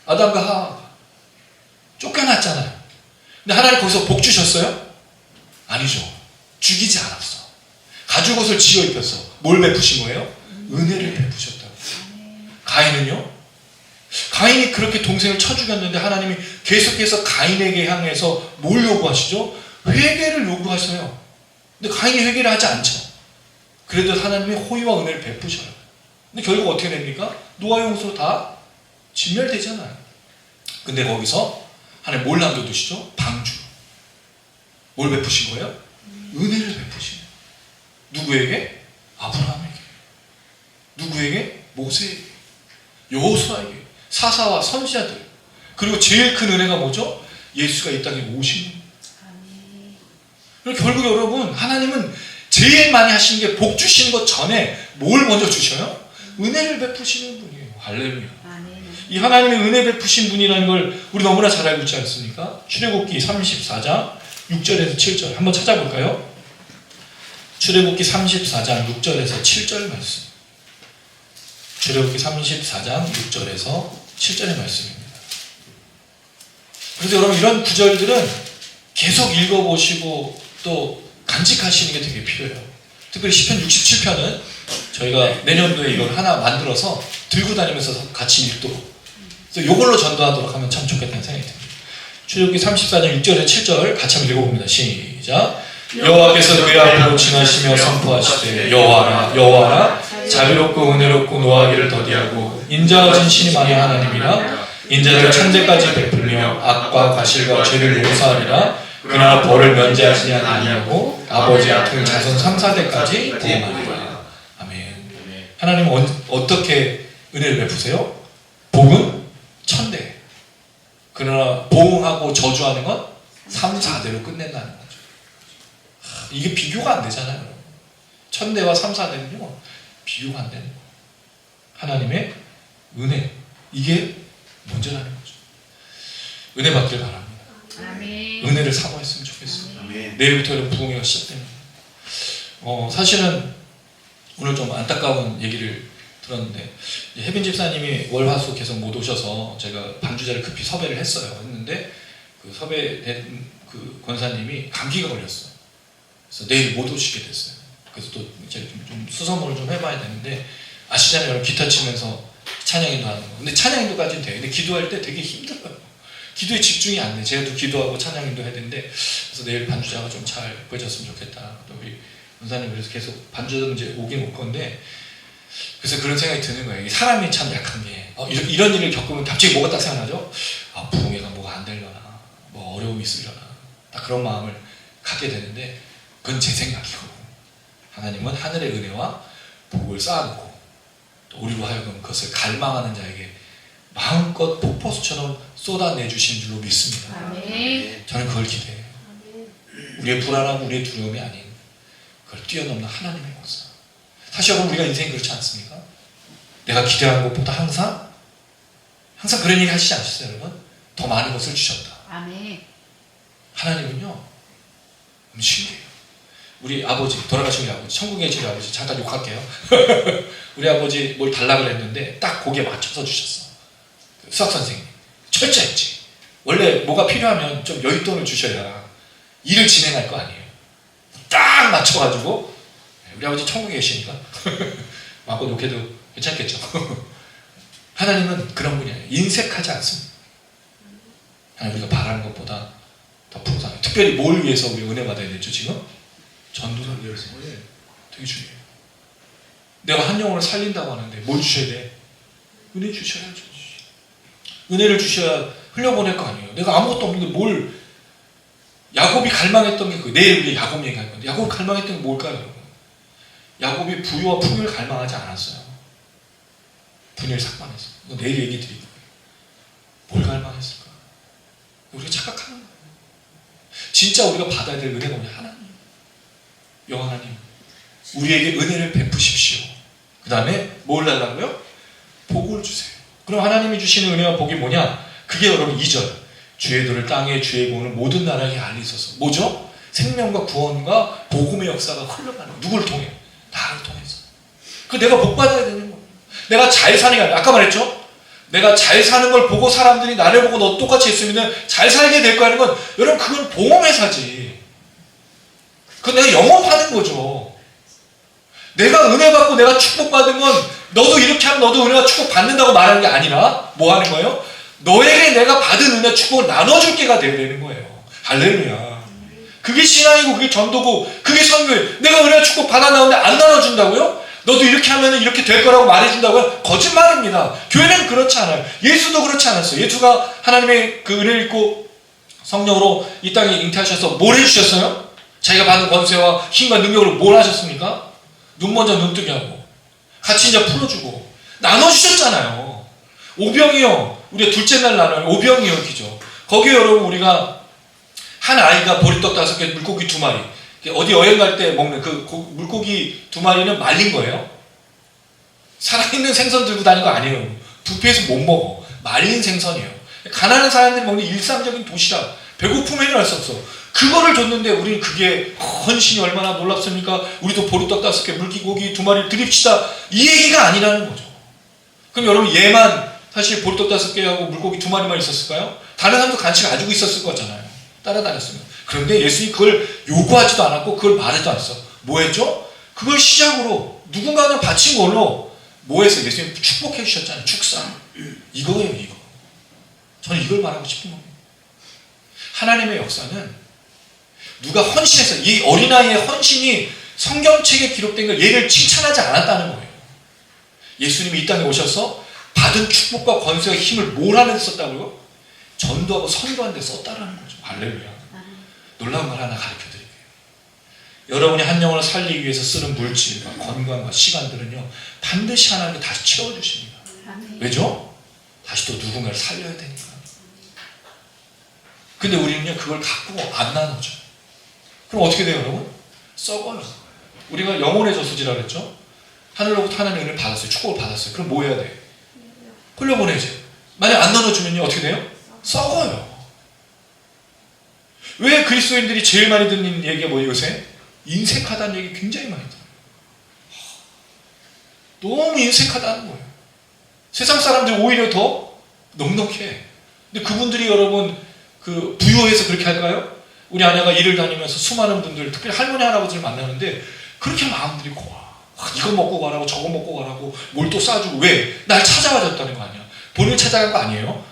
아담과 하와가 쫓겨났잖아요. 근데 하나님 거기서 복 주셨어요? 아니죠. 죽이지 않았어. 가죽옷을 지어 입혔어. 뭘 베푸신 거예요? 은혜를 베푸셨다고. 가인은요? 가인이 그렇게 동생을 쳐 죽였는데 하나님이 계속해서 가인에게 향해서 뭘 요구하시죠? 회개를 요구하셔요. 근데 가인이 회개를 하지 않죠. 그래도 하나님이 호의와 은혜를 베푸셔요. 근데 결국 어떻게 됩니까? 노아 홍수로 다 진멸되잖아요. 근데 거기서 하나님 뭘 남겨두시죠? 방주. 뭘 베푸신 거예요? 은혜를 베푸신 거예요. 누구에게? 아브라함에게. 누구에게? 모세에게. 여호수아에게. 사사와 선지자들. 그리고 제일 큰 은혜가 뭐죠? 예수가 이 땅에 오신 거예요. 결국 여러분 하나님은 제일 많이 하시는 게 복 주시는 것 전에 뭘 먼저 주셔요? 은혜를 베푸시는 분이에요. 할렐루야. 이 하나님의 은혜 베푸신 분이라는 걸 우리 너무나 잘 알고 있지 않습니까? 출애굽기 34장 6절에서 7절 한번 찾아볼까요? 출애굽기 34장 6절에서 7절 말씀. 출애굽기 34장 6절에서 7절의 말씀입니다. 그래서 여러분 이런 구절들은 계속 읽어보시고 또 간직하시는 게 되게 필요해요. 특별히 시편 67편은 저희가 내년도에 이걸 하나 만들어서 들고 다니면서 같이 읽도록, 그래서 이걸로 전도하도록 하면 참 좋겠다는 생각이 듭니다. 출애굽기 34장 6절에서 7절 같이 한번 읽어봅니다. 시작. 여호와께서 그의 앞으로 지나시며 선포하시되 여호와라 여호와라 자비롭고 은혜롭고 노하기를 더디하고 인자하신 신이 많은 하나님이라 인자를 천대까지 베풀며 악과 과실과 죄를 용서하리라. 그러나 벌을 면제하시지 아니하고 아버지의 아들 자손 3, 4대까지 보응하리라. 아멘. 하나님은 어떻게 은혜를 베푸세요? 복은 천대. 그러나 보응하고 저주하는 건 3, 4대로 끝낸다는 거죠. 이게 비교가 안 되잖아요. 천대와 3, 4대는요 비교가 안 되는 거예요. 하나님의 은혜, 이게 먼저라는 거죠. 은혜 받길 바랍니다. 아멘. 은혜를 사모했으면 좋겠습니다. 아멘. 내일부터 이런 부흥회가 시작됩니다. 사실은 오늘 좀 안타까운 얘기를 들었는데 혜빈 집사님이 월화수 계속 못 오셔서 제가 반주자를 급히 섭외를 했는데 그 섭외된 그 권사님이 감기가 걸렸어요. 그래서 내일 못 오시게 됐어요. 그래서 또 이제 좀 수소문을 좀 해봐야 되는데 아시잖아요. 여러분 기타 치면서 찬양인도 하는 거. 근데 찬양인도까지는 돼요. 근데 기도할 때 되게 힘들어요. 기도에 집중이 안 돼. 제가 또 기도하고 찬양인도 해야 되는데 그래서 내일 반주자가 좀 잘 보여줬으면 좋겠다. 또 우리 권사님 그래서 계속 반주는 이제 오긴 올 건데, 그래서 그런 생각이 드는 거예요. 사람이 참 약한 게 이런 일을 겪으면 갑자기 뭐가 딱 생각나죠? 아, 부흥회가 뭐가 안 되려나, 뭐 어려움이 있으려나, 딱 그런 마음을 갖게 되는데, 그건 제 생각이고, 하나님은 하늘의 은혜와 복을 쌓아놓고 또 우리로 하여금 그것을 갈망하는 자에게 마음껏 폭포수처럼 쏟아내주신 줄로 믿습니다. 아멘. 저는 그걸 기대해요. 우리의 불안하고 우리의 두려움이 아닌 그걸 뛰어넘는 하나님의 역사. 사실 여러분, 우리가 인생이 그렇지 않습니까? 내가 기대한 것보다 항상 그런 얘기 하시지 않으셨어요, 여러분? 더 많은 것을 주셨다. 아멘. 하나님은요, 너무 신기해요. 우리 아버지, 돌아가신 우리 아버지, 천국에 계신 우리 아버지, 잠깐 욕할게요. 우리 아버지 뭘 달라고 했는데 딱 거기에 맞춰서 주셨어. 수학 선생님 철저했지. 원래 뭐가 필요하면 좀 여윳돈을 주셔야 일을 진행할 거 아니에요. 딱 맞춰가지고, 우리 아버지 천국에 계시니까 마음껏 욕해도 괜찮겠죠. 하나님은 그런 분이 아니에요. 인색하지 않습니다. 하나님, 우리가 바라는 것보다 더 풍성해요. 특별히 뭘 위해서 우리 은혜 받아야 되죠 지금? 전도사를 위해서. 되게 중요해요. 내가 한 영혼을 살린다고 하는데 뭘 주셔야 돼? 은혜 주셔야죠. 은혜를 주셔야 흘려보낼 거 아니에요. 내가 아무것도 없는데 뭘. 야곱이 갈망했던 게 내일 우리 야곱 얘기할 건데, 야곱이 갈망했던 게 뭘까요, 여러분? 야곱이 부유와 풍요를 갈망하지 않았어요. 분열 삭반했어요. 내일 얘기 드릴 거예요. 뭘 갈망했을까? 우리가 착각하는 거예요. 진짜 우리가 받아야 될 은혜가 뭐냐? 하나님. 영원 하나님, 우리에게 은혜를 베푸십시오. 그 다음에 뭘 달라고요? 복을 주세요. 그럼 하나님이 주시는 은혜와 복이 뭐냐? 그게 여러분 2절. 주의 도를 땅에 주의 공을 모든 나라에 알리소서. 뭐죠? 생명과 구원과 복음의 역사가 흘러가는 거예요. 누구를 통해? 나를 통해서. 그 내가 복 받아야 되는 거예요. 내가 잘 사는 게 아니라, 아까 말했죠? 내가 잘 사는 걸 보고 사람들이 나를 보고 너 똑같이 했으면 잘 살게 될 거라는 건, 여러분, 그건 보험회사지. 그건 내가 영업하는 거죠. 내가 은혜 받고 내가 축복받은 건 너도 이렇게 하면 너도 은혜와 축복 받는다고 말하는 게 아니라 뭐 하는 거예요? 너에게 내가 받은 은혜 축복을 나눠줄 게가 되어야 되는 거예요. 할렐루야. 그게 신앙이고 그게 전도고 그게 선교예요. 내가 은혜와 축복 받아 나오는데 안 나눠준다고요? 너도 이렇게 하면 이렇게 될 거라고 말해준다고요? 거짓말입니다. 교회는 그렇지 않아요. 예수도 그렇지 않았어요. 예수가 하나님의 그 은혜를 입고 성령으로 이 땅에 잉태하셔서 뭘 해주셨어요? 자기가 받은 권세와 힘과 능력으로 뭘 하셨습니까? 눈 먼저 눈뜨게 하고 같이 이제 풀어주고 나눠주셨잖아요. 오병이요. 우리가 둘째 날 나눠요. 오병이요 기죠. 거기에 여러분 우리가 한 아이가 보리떡 5개, 물고기 2마리. 어디 여행 갈 때 먹는 그 물고기 2마리는 말린 거예요. 살아있는 생선 들고 다니는 거 아니에요. 뷔페에서 못 먹어. 말린 생선이에요. 가난한 사람들이 먹는 일상적인 도시락. 배고픔에 일어날 수 없어. 그거를 줬는데 우리는 그게 헌신이 얼마나 놀랍습니까? 우리도 보리떡 5개, 물고기 2마리 드립시다. 이 얘기가 아니라는 거죠. 그럼 여러분 얘만 사실 보리떡 5개하고 물고기 2마리만 있었을까요? 다른 사람도 간식 가지고 있었을 거잖아요. 따라다녔으면. 그런데 예수님이 그걸 요구하지도 않았고 그걸 말하지도 않았어. 뭐 했죠? 그걸 시작으로 누군가는 바친 걸로 뭐 했어요? 예수님 축복해 주셨잖아요. 축상. 이거예요, 이거. 저는 이걸 말하고 싶은 겁니다. 하나님의 역사는 누가 헌신해서, 이 어린아이의 헌신이 성경책에 기록된 걸 얘를 칭찬하지 않았다는 거예요. 예수님이 이 땅에 오셔서 받은 축복과 권세와 힘을 뭘 하는 데 썼다고요? 전도하고 선교하는 데 썼다라는 거죠. 할렐루야. 놀라운 말 하나 가르쳐 드릴게요. 여러분이 한 영혼을 살리기 위해서 쓰는 물질과 건강과 시간들은요, 반드시 하나님이 다시 채워주십니다. 왜죠? 다시 또 누군가를 살려야 되니까. 근데 우리는요, 그걸 갖고 안 나눠줘요. 그럼 어떻게 돼요, 여러분? 썩어요. 우리가 영혼의 저수지라 그랬죠? 하늘로부터 하나님의 은혜를 받았어요. 축복을 받았어요. 그럼 뭐 해야 돼? 흘려보내죠. 만약 안 나눠주면요, 어떻게 돼요? 썩어요. 왜 그리스도인들이 제일 많이 듣는 얘기가 뭐예요, 요새? 인색하다는 얘기 굉장히 많이 들어요. 너무 인색하다는 거예요. 세상 사람들이 오히려 더 넉넉해. 근데 그분들이 여러분, 그 부유해서 그렇게 할까요? 우리 아내가 일을 다니면서 수많은 분들, 특별히 할머니, 할아버지를 만나는데 그렇게 마음들이 고와. 이거 먹고 가라고 저거 먹고 가라고 뭘 또 싸주고. 왜? 날 찾아와줬다는 거 아니야. 본인을 찾아간 거 아니에요.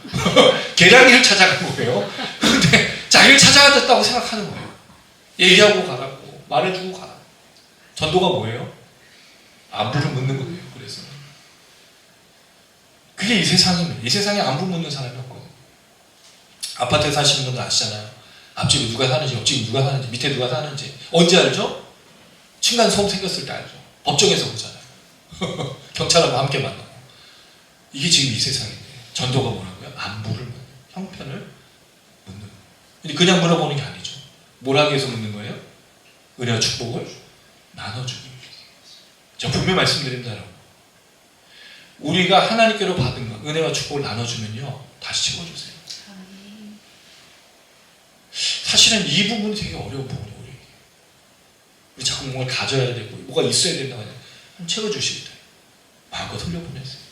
계량이를 찾아간 거예요. 근데 자기를 찾아와줬다고 생각하는 거예요. 얘기하고 가라고 말해주고 가라고. 전도가 뭐예요? 안부를 묻는 거예요. 그래서 그게 이 세상입니다. 이 세상에 안부 묻는 사람이 없거든요. 아파트에 사시는 분들 아시잖아요. 앞집에 누가 사는지, 옆집에 누가 사는지, 밑에 누가 사는지. 언제 알죠? 층간 소음 생겼을 때 알죠. 법정에서 보잖아요. 경찰하고 함께 만나고. 이게 지금 이 세상인데 전도가 뭐라고요? 안부를 묻는, 형편을 묻는 거예요. 근데 그냥 물어보는 게 아니죠. 뭘 하기 위해서 묻는 거예요? 은혜와 축복을 나눠주기 위해서. 제가 분명히 말씀드립니다, 여러분. 우리가 하나님께로 받은 것, 은혜와 축복을 나눠주면요, 다시 채워주세요. 아멘. 사실은 이 부분이 되게 어려운 부분이에요. 우리 자꾸 뭔가를 가져야 되고 뭐가 있어야 된다고 하면 채워주시기 때문에 마음껏 흘려보내세요.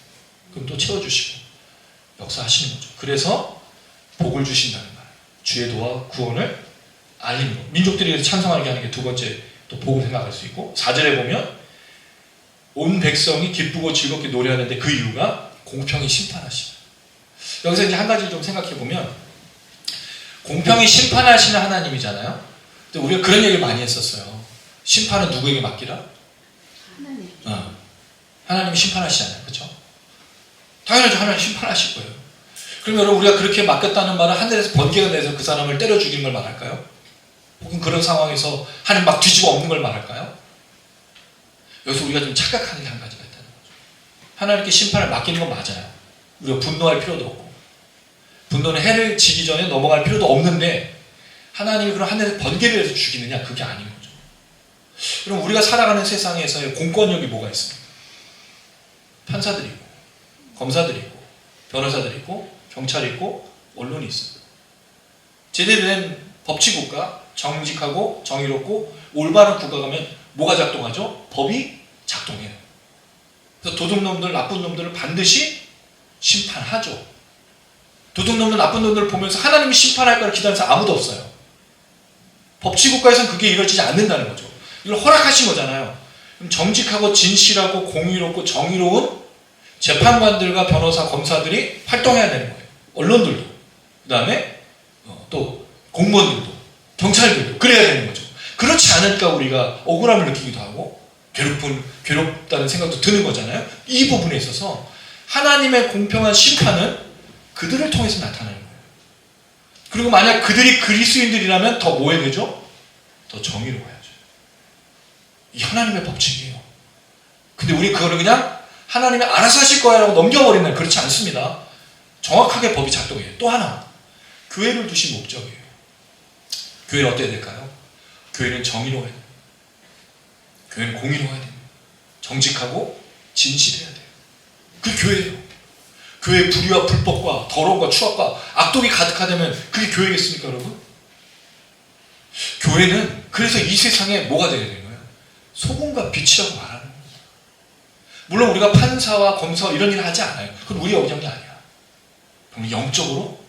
그럼 또 채워주시고 역사하시는 거죠. 그래서 복을 주신다는 말, 주의 도와 구원을 알리는 것. 민족들이 찬송하게 하는 게 두 번째 또 복을 생각할 수 있고, 4절에 보면 온 백성이 기쁘고 즐겁게 노래하는데 그 이유가 공평히 심판하시다. 여기서 이제 한 가지를 좀 생각해 보면, 공평히 심판하시는 하나님이잖아요. 근데 우리가 그런 얘기를 많이 했었어요. 심판은 누구에게 맡기라? 하나님. 하나님이 심판하시잖아요. 그렇죠? 당연하죠. 하나님 심판하실 거예요. 그럼 여러분, 우리가 그렇게 맡겼다는 말은 하늘에서 번개가 내서 그 사람을 때려 죽이는 걸 말할까요? 혹은 그런 상황에서 하나님 막 뒤집어 엎는 걸 말할까요? 여기서 우리가 좀 착각하는 게 한 가지가 있다는 거죠. 하나님께 심판을 맡기는 건 맞아요. 우리가 분노할 필요도 없고, 분노는 해를 지기 전에 넘어갈 필요도 없는데, 하나님이 그럼 하늘에서 번개를 해서 죽이느냐? 그게 아닌 거죠. 그럼 우리가 살아가는 세상에서의 공권력이 뭐가 있습니까? 판사들이 있고, 검사들이 있고, 변호사들이 있고, 경찰이 있고, 언론이 있어요. 제대로 된 법치국가, 정직하고 정의롭고 올바른 국가가 가면 뭐가 작동하죠? 법이 작동해요. 그래서 도둑놈들, 나쁜 놈들을 반드시 심판하죠. 도둑놈들, 나쁜 놈들을 보면서 하나님이 심판할 거를 기다리는 사람 아무도 없어요. 법치국가에서는 그게 이루어지지 않는다는 거죠. 이걸 허락하신 거잖아요. 그럼 정직하고 진실하고 공의롭고 정의로운 재판관들과 변호사, 검사들이 활동해야 되는 거예요. 언론들도. 그 다음에 또 공무원들도, 경찰들도 그래야 되는 거죠. 그렇지 않으니까 우리가 억울함을 느끼기도 하고 괴롭다는 생각도 드는 거잖아요. 이 부분에 있어서 하나님의 공평한 심판은 그들을 통해서 나타나는 거예요. 그리고 만약 그들이 그리스도인들이라면 더 뭐 해야 되죠? 더 정의로워야죠. 이 하나님의 법칙이에요. 근데 우리 그거를 그냥 하나님이 알아서 하실 거야 라고 넘겨버리는, 그렇지 않습니다. 정확하게 법이 작동해요. 또 하나, 교회를 두신 목적이에요. 교회는 어때야 될까요? 교회는 정의로워야 돼요. 교회는 공의로워야 돼요. 정직하고 진실해야 돼요. 그게 교회예요. 교회의 불의와 불법과 더러움과 추악과 악독이 가득하다면 그게 교회겠습니까, 여러분? 교회는 그래서 이 세상에 뭐가 되어야 되는 거예요? 소금과 빛이라고 말하는 거예요. 물론 우리가 판사와 검사 이런 일을 하지 않아요. 그건 우리 영역이 아니야. 그럼 영적으로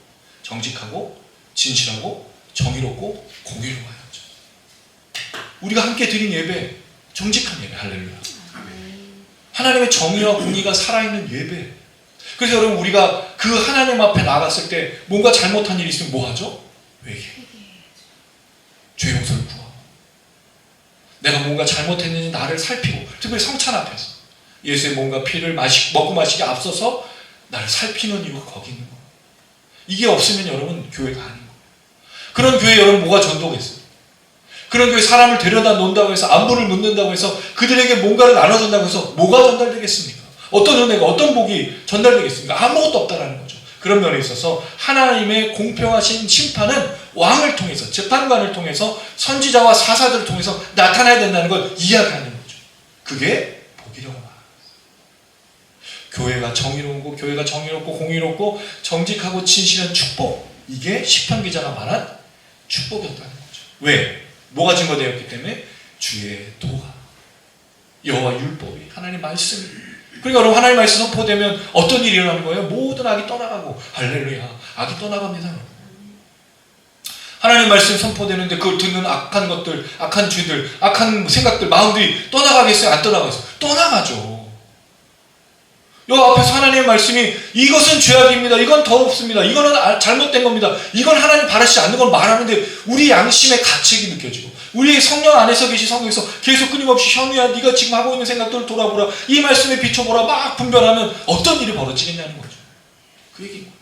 정직하고 진실하고 정의롭고 공의로워야죠. 우리가 함께 드린 예배, 정직한 예배, 할렐루야. 하나님의 정의와 공의가 살아있는 예배. 그래서 여러분, 우리가 그 하나님 앞에 나갔을 때 뭔가 잘못한 일이 있으면 뭐 하죠? 회개. 죄 용서를 구하고, 내가 뭔가 잘못했는지 나를 살피고, 특별히 성찬 앞에서 예수의 몸과 피를 먹고 마시기 앞서서 나를 살피는 이유가 거기 있는 거예요. 이게 없으면 여러분 교회가 아닌 거예요. 그런 교회 여러분 뭐가 전도겠어요? 그런 교회 사람을 데려다 놓는다고 해서 안부를 묻는다고 해서 그들에게 뭔가를 나눠준다고 해서 뭐가 전달되겠습니까? 어떤 은혜가, 어떤 복이 전달되겠습니까? 아무것도 없다라는 거죠. 그런 면에 있어서 하나님의 공평하신 심판은 왕을 통해서, 재판관을 통해서, 선지자와 사사들을 통해서 나타나야 된다는 걸 이야기하는 거죠. 그게 복이라고 말합니다. 교회가 정의롭고, 교회가 정의롭고 공의롭고 정직하고 진실한 축복, 이게 시편 기자가 말한 축복이었다는 거죠. 왜? 뭐가 증거되었기 때문에? 주의 도가, 여호와 율법이, 하나님 말씀이. 그러니까 여러분, 하나님 말씀 선포되면 어떤 일이 일어나는 거예요? 모든 악이 떠나가고, 할렐루야, 악이 떠나갑니다. 하나님 말씀 선포되는데 그걸 듣는 악한 것들, 악한 죄들, 악한 생각들, 마음들이 떠나가겠어요? 안 떠나가겠어요? 떠나가죠. 요 앞에서 하나님의 말씀이 이것은 죄악입니다. 이건 더럽습니다. 이거는 잘못된 겁니다. 이건 하나님 바라시지 않는 걸 말하는데 우리 양심의 가책이 느껴지고 우리 성령 안에서 계신 성령에서 계속 끊임없이 현우야 네가 지금 하고 있는 생각들을 돌아보라. 이 말씀에 비춰보라. 막 분별하면 어떤 일이 벌어지겠냐는 거죠. 그 얘기인 거예요.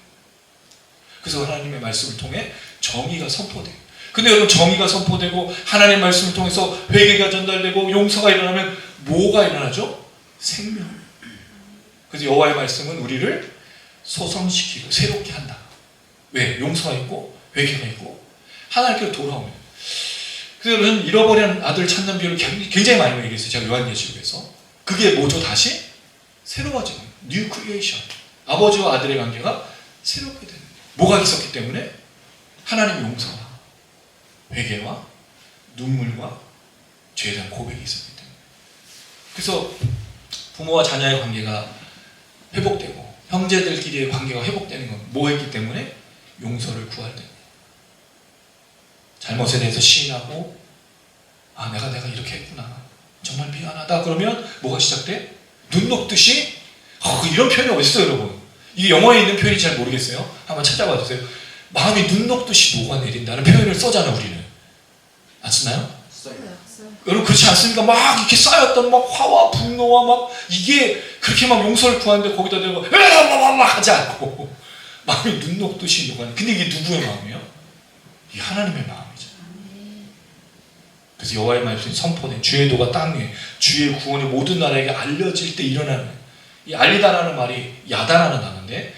그래서 하나님의 말씀을 통해 정의가 선포돼요. 근데 여러분 정의가 선포되고 하나님의 말씀을 통해서 회개가 전달되고 용서가 일어나면 뭐가 일어나죠? 생명. 그래서 여호와의 말씀은 우리를 소성시키고 새롭게 한다. 왜? 용서가 있고 회개가 있고 하나님께로 돌아오면. 그래서 저는 잃어버린 아들 찾는 비유를 굉장히 많이 얘기했어요. 제가 요한계시록에서. 그게 뭐죠? 다시 새로워지는 뉴 크리에이션. 아버지와 아들의 관계가 새롭게 되는. 뭐가 있었기 때문에? 하나님의 용서와 회개와 눈물과 죄에 대한 고백이 있었기 때문에. 그래서 부모와 자녀의 관계가 회복되고 형제들끼리의 관계가 회복되는 건 뭐 했기 때문에? 용서를 구할 때. 잘못에 대해서 시인하고 아 내가 이렇게 했구나. 정말 미안하다. 그러면 뭐가 시작돼? 눈 녹듯이 이런 표현이 어디 있어요 여러분? 이게 영어에 있는 표현인지 잘 모르겠어요. 한번 찾아봐 주세요. 마음이 눈 녹듯이 녹아내린다는 표현을 써잖아 우리는. 안 쓰나요? 써요. 여러분 그렇지 않습니까? 막 이렇게 쌓였던 막 화와 분노와 막 이게 그렇게 막 용서를 구하는데 거기다 대고 하지 않고 마음이 눈 녹듯이 녹아내. 근데 이게 누구의 마음이에요? 이게 하나님의 마음이죠. 그래서 여호와의 말씀이 선포된 주의 도가 땅 위에 주의 구원이 모든 나라에게 알려질 때 일어나는 이 알리다라는 말이 야다라는 단어인데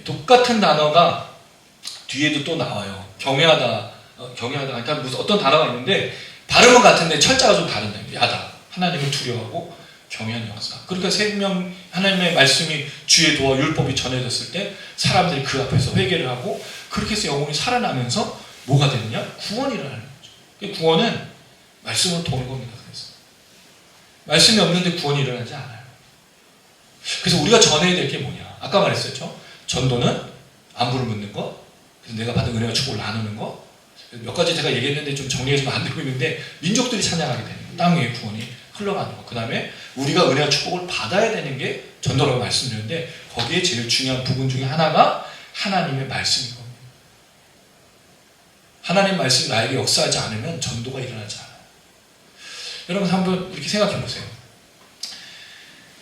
똑같은 단어가 뒤에도 또 나와요. 경외하다 그러니까 무슨 어떤 단어가 있는데 발음은 같은데 철자가 좀 다른다. 야다. 하나님을 두려워하고 경외하는 역사. 그러니까 생명 하나님의 말씀이 주의 도와 율법이 전해졌을 때 사람들이 그 앞에서 회개를 하고 그렇게 해서 영혼이 살아나면서 뭐가 되느냐? 구원이 일어나는 거죠. 구원은 말씀으로 도는 겁니다. 그래서 말씀이 없는데 구원이 일어나지 않아요. 그래서 우리가 전해야 될 게 뭐냐? 아까 말했었죠. 전도는 안부를 묻는 거, 그래서 내가 받은 은혜와 축복을 나누는 거. 몇 가지 제가 얘기했는데 좀 정리가 좀 안 되고 있는데 민족들이 찬양하게 되는 거, 땅 위에 구원이 흘러가는 거. 그 다음에 우리가 은혜와 축복을 받아야 되는 게 전도라고 말씀드렸는데 거기에 제일 중요한 부분 중에 하나가 하나님의 말씀인 겁니다. 하나님 말씀이 나에게 역사하지 않으면 전도가 일어나지 않아요. 여러분 한번 이렇게 생각해 보세요.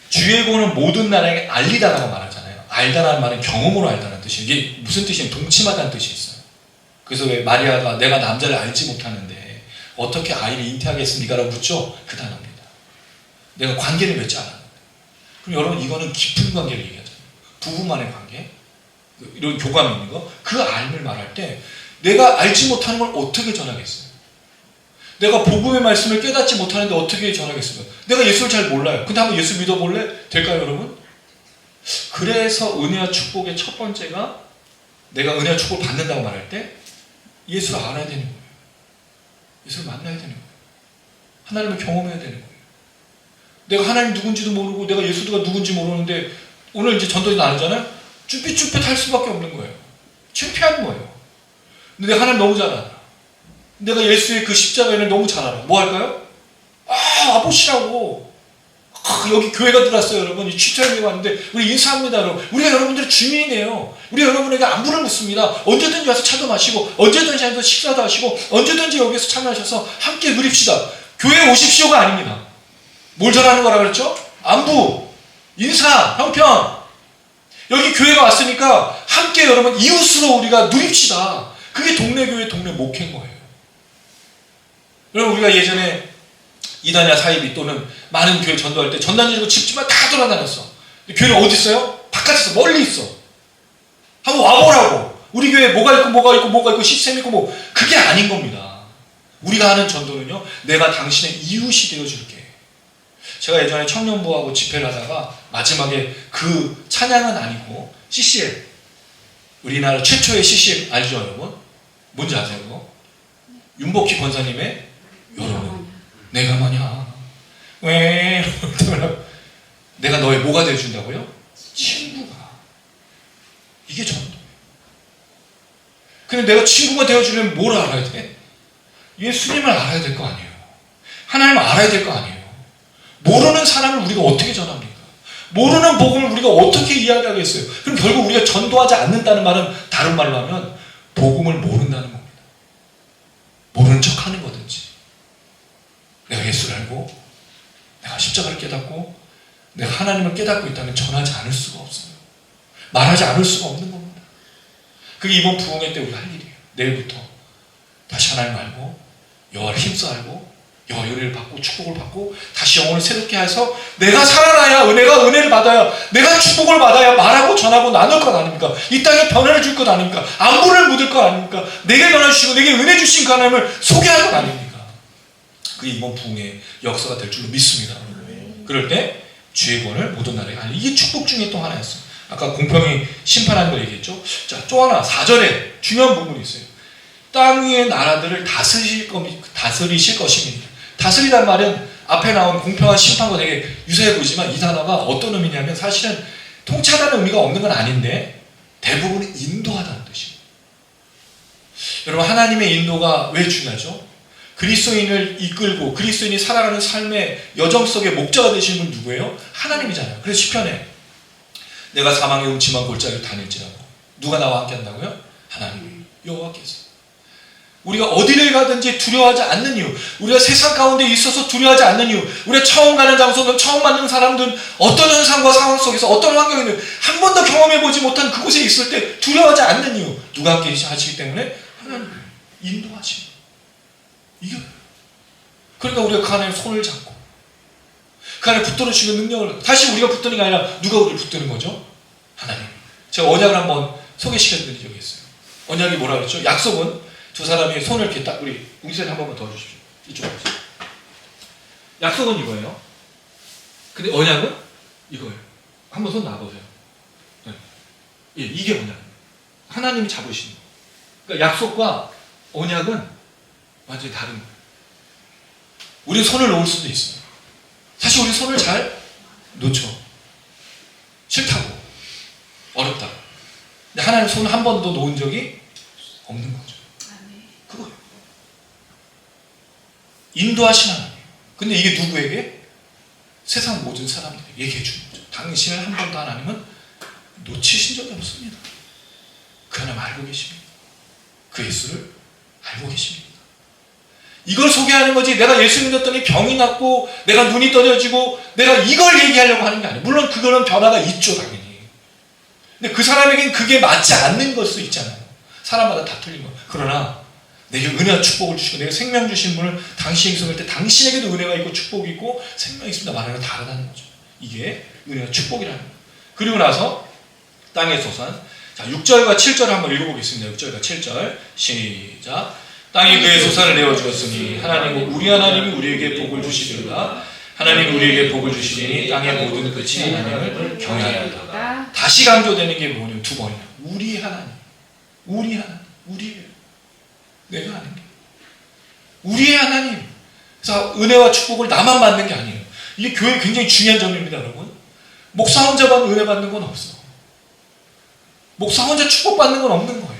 주의 구원은 모든 나라에게 알리다라고 말하잖아요. 알다라는 말은 경험으로 알다는 뜻이에요. 이게 무슨 뜻이에요? 동침하다는 뜻이 있어요. 그래서 왜 마리아가 내가 남자를 알지 못하는데 어떻게 아이를 잉태하겠습니까? 라고 묻죠? 그 단어입니다. 내가 관계를 맺지 않았는데. 그럼 여러분 이거는 깊은 관계를 얘기하잖아요. 부부만의 관계, 이런 교감이 있는 거, 그 알을 말할 때 내가 알지 못하는 걸 어떻게 전하겠어요? 내가 복음의 말씀을 깨닫지 못하는데 어떻게 전하겠어요? 내가 예수를 잘 몰라요. 근데 한번 예수 믿어볼래? 될까요 여러분? 그래서 은혜와 축복의 첫 번째가 내가 은혜와 축복을 받는다고 말할 때 예수를 알아야 되는 거예요. 예수를 만나야 되는 거예요. 하나님을 경험해야 되는 거예요. 내가 하나님 누군지도 모르고 내가 예수가 누군지 모르는데 오늘 이제 전도지 나누잖아요. 쭈삣쭈삣할 수밖에 없는 거예요. 창피한 거예요. 근데 내가 하나님 너무 잘 알아. 내가 예수의 그 십자가를 너무 잘 알아. 뭐 할까요? 아버지라고. 여기 교회가 들어왔어요 여러분. 이 취토형이 왔는데 우리 인사합니다 여러분. 우리가 여러분들의 주민이에요. 우리가 여러분에게 안부를 묻습니다. 언제든지 와서 차도 마시고 언제든지 와서 식사도 하시고 언제든지 여기서 참여하셔서 함께 누립시다. 교회에 오십시오가 아닙니다. 뭘 전하는 거라 그랬죠? 안부, 인사, 형편. 여기 교회가 왔으니까 함께 여러분 이웃으로 우리가 누립시다. 그게 동네 교회 동네 목회인 거예요. 여러분 우리가 예전에 이단야 사이비 또는 많은 교회 전도할 때 전단지고 집집마다 다 돌아다녔어. 교회는 어디 있어요? 바깥에서 멀리 있어. 한번 와보라고. 우리 교회에 뭐가 있고 시스템이 있고 뭐 그게 아닌 겁니다. 우리가 하는 전도는요. 내가 당신의 이웃이 되어줄게. 제가 예전에 청년부하고 집회를 하다가 마지막에 그 찬양은 아니고 CCM 우리나라 최초의 CCM 알죠 여러분? 뭔지 아세요 그거? 윤복희 권사님의 여러분 내가 뭐냐 왜 내가 너의 뭐가 되어준다고요? 친구가. 이게 전도예요. 근데 내가 친구가 되어주려면 뭘 알아야 돼? 예수님을 알아야 될 거 아니에요. 하나님을 알아야 될 거 아니에요. 모르는 사람을 우리가 어떻게 전합니까? 모르는 복음을 우리가 어떻게 이야기하겠어요? 그럼 결국 우리가 전도하지 않는다는 말은 다른 말로 하면 복음을 모른다는 겁니다. 모르는 척 하는 거든지 알고 내가 십자가를 깨닫고 내가 하나님을 깨닫고 있다면 전하지 않을 수가 없어요. 말하지 않을 수가 없는 겁니다. 그게 이번 부흥회 때 우리가 할 일이에요. 내일부터 다시 하나님 알고 여호와를 힘써 알고 여호와 은혜를 받고 축복을 받고 다시 영혼을 새롭게 해서 내가 살아나야 내가 은혜를 받아야 내가 축복을 받아야 말하고 전하고 나눌 것 아닙니까? 이 땅에 변화를 줄 것 아닙니까? 안부를 묻을 것 아닙니까? 내게 변화 주시고 내게 은혜 주신 그 하나님을 소개할 것 아닙니까? 그게 이번 부흥의 역사가 될 줄로 믿습니다. 그럴 때 주의 구원을 모든 나라에 알리. 이게 축복 중에 또 하나였어요. 아까 공평히 심판하는 걸 얘기했죠. 자, 또 하나 4절에 중요한 부분이 있어요. 땅 위의 나라들을 다스리실 것입니다. 다스리란 말은 앞에 나온 공평한 심판과 되게 유사해 보이지만 이 단어가 어떤 의미냐면 사실은 통치하다는 의미가 없는 건 아닌데 대부분은 인도하다는 뜻이에요. 여러분 하나님의 인도가 왜 중요하죠? 그리스도인을 이끌고 그리스도인이 살아가는 삶의 여정 속의 목자가 되시는 분 누구예요? 하나님이잖아요. 그래서 시편에 내가 사망의 음침한 골짜기를 다닐지라도 누가 나와 함께 한다고요? 하나님 여호와께서. 우리가 어디를 가든지 두려워하지 않는 이유, 우리가 세상 가운데 있어서 두려워하지 않는 이유, 우리가 처음 가는 장소든 처음 만난 사람들은 어떤 현상과 상황 속에서 어떤 환경이든 한 번도 경험해보지 못한 그곳에 있을 때 두려워하지 않는 이유, 누가 함께 하시기 때문에 하나님 인도하시는 이게 그러니까 우리가 그 안에 손을 잡고 그 안에 붙들어 주시는 능력을 다시 우리가 붙드는 게 아니라 누가 우리를 붙드는 거죠? 하나님. 제가 언약을 한번 소개시켜 드린 적이 있어요. 언약이 뭐라 그랬죠? 약속은 두 사람이 손을 이렇게 딱 우리 웅선 한 번만 더 주십시오. 이쪽으로 오세요. 약속은 이거예요. 근데 언약은 이거예요. 한번 손 놔보세요. 네. 예, 이게 언약. 하나님이 잡으시는 거. 그러니까 약속과 언약은 완전히 다른 거예요. 우리 손을 놓을 수도 있어요. 사실 우리 손을 잘 놓죠. 싫다고. 어렵다고. 근데 하나님 손을 한 번도 놓은 적이 없는 거죠. 그거예요. 인도하신 하나님. 근데 이게 누구에게? 세상 모든 사람들에게 얘기해 주는 거죠. 당신을 한 번도 하나님은 놓치신 적이 없습니다. 그 하나님 알고 계십니다. 그 예수를 알고 계십니다. 이걸 소개하는 거지 내가 예수 믿었더니 병이 낫고 내가 눈이 떠져지고 내가 이걸 얘기하려고 하는 게 아니에요. 물론 그거는 변화가 있죠 당연히. 근데 그 사람에겐 그게 맞지 않는 걸 수 있잖아요. 사람마다 다 틀린 거. 그러나 내게 은혜와 축복을 주시고 내가 생명 주신 분을 당신에게 섬길 때 당신에게도 은혜가 있고 축복이 있고 생명이 있습니다 말하는 건 다르다는 거죠. 이게 은혜와 축복이라는 거예요. 그리고 나서 땅의 소산. 자 6절과 7절을 한번 읽어보겠습니다. 6절과 7절 시작. 땅이 그의 소산을 내어주었으니 하나님은 우리 하나님이 우리에게 복을 주시리라. 하나님이 우리에게 복을 주시니 땅의 모든 끝이 하나님을 경외하리라. 다시 강조되는 게 뭐냐면 두 번이나 우리 하나님, 우리 하나님, 우리예요. 내가 아는 게 우리의 하나님. 그래서 은혜와 축복을 나만 받는 게 아니에요. 이게 교회에 굉장히 중요한 점입니다, 여러분. 목사 혼자만 은혜 받는 건 없어. 목사 혼자 축복 받는 건 없는 거예요.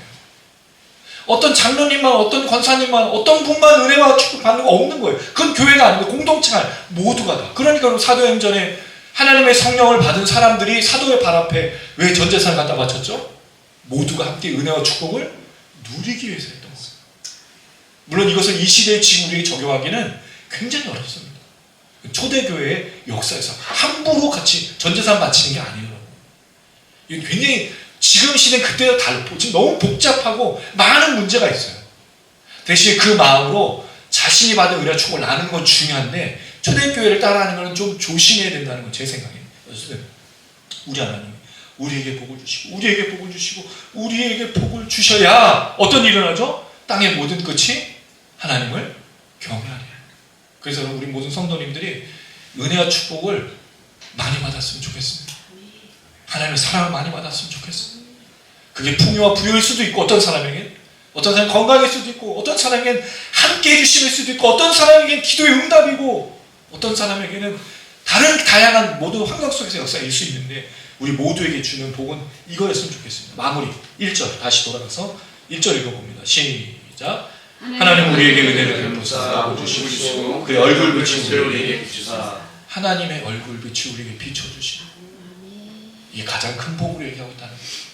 어떤 장로님만, 어떤 권사님만, 어떤 분만 은혜와 축복 받는 거 없는 거예요. 그건 교회가 아니고 공동체가 모두가 다. 그러니까 사도행전에 하나님의 성령을 받은 사람들이 사도의 발 앞에 왜 전제사를 갖다 바쳤죠? 모두가 함께 은혜와 축복을 누리기 위해서 했던 거예요. 물론 이것을 이 시대에 지금 우리에게 적용하기는 굉장히 어렵습니다. 초대교회의 역사에서 함부로 같이 전제사 바치는 게 아니에요. 이건 굉장히 지금 시대는 그때와 다르고 지금 너무 복잡하고 많은 문제가 있어요. 대신에 그 마음으로 자신이 받은 은혜와 축복을 나누는 건 중요한데 초대교회를 따라하는 건 좀 조심해야 된다는 건 제 생각이에요. 우리 하나님 우리에게 복을 주시고 우리에게 복을 주시고 우리에게 복을 주셔야 어떤 일이 일어나죠? 땅의 모든 끝이 하나님을 경외하리라. 그래서 우리 모든 성도님들이 은혜와 축복을 많이 받았으면 좋겠습니다. 하나님의 사랑을 많이 받았으면 좋겠어요. 그게 풍요와 부유일 수도 있고 어떤 사람에겐 건강일 수도 있고 어떤 사람에겐 함께 해주심일 수도 있고 어떤 사람에겐 기도의 응답이고 어떤 사람에게는 다른 다양한 모든 환경 속에서 역사일 수 있는데 우리 모두에게 주는 복은 이거였으면 좋겠습니다. 마무리 1절 다시 돌아가서 1절 읽어봅니다. 시작. 하나님 우리에게 은혜를 베푸사 주시고 그의 얼굴빛이 우리에게 비추사. 하나님의 얼굴빛이 우리에게 비춰주시고 이게 가장 큰 복으로 얘기하고 있다는 거예요.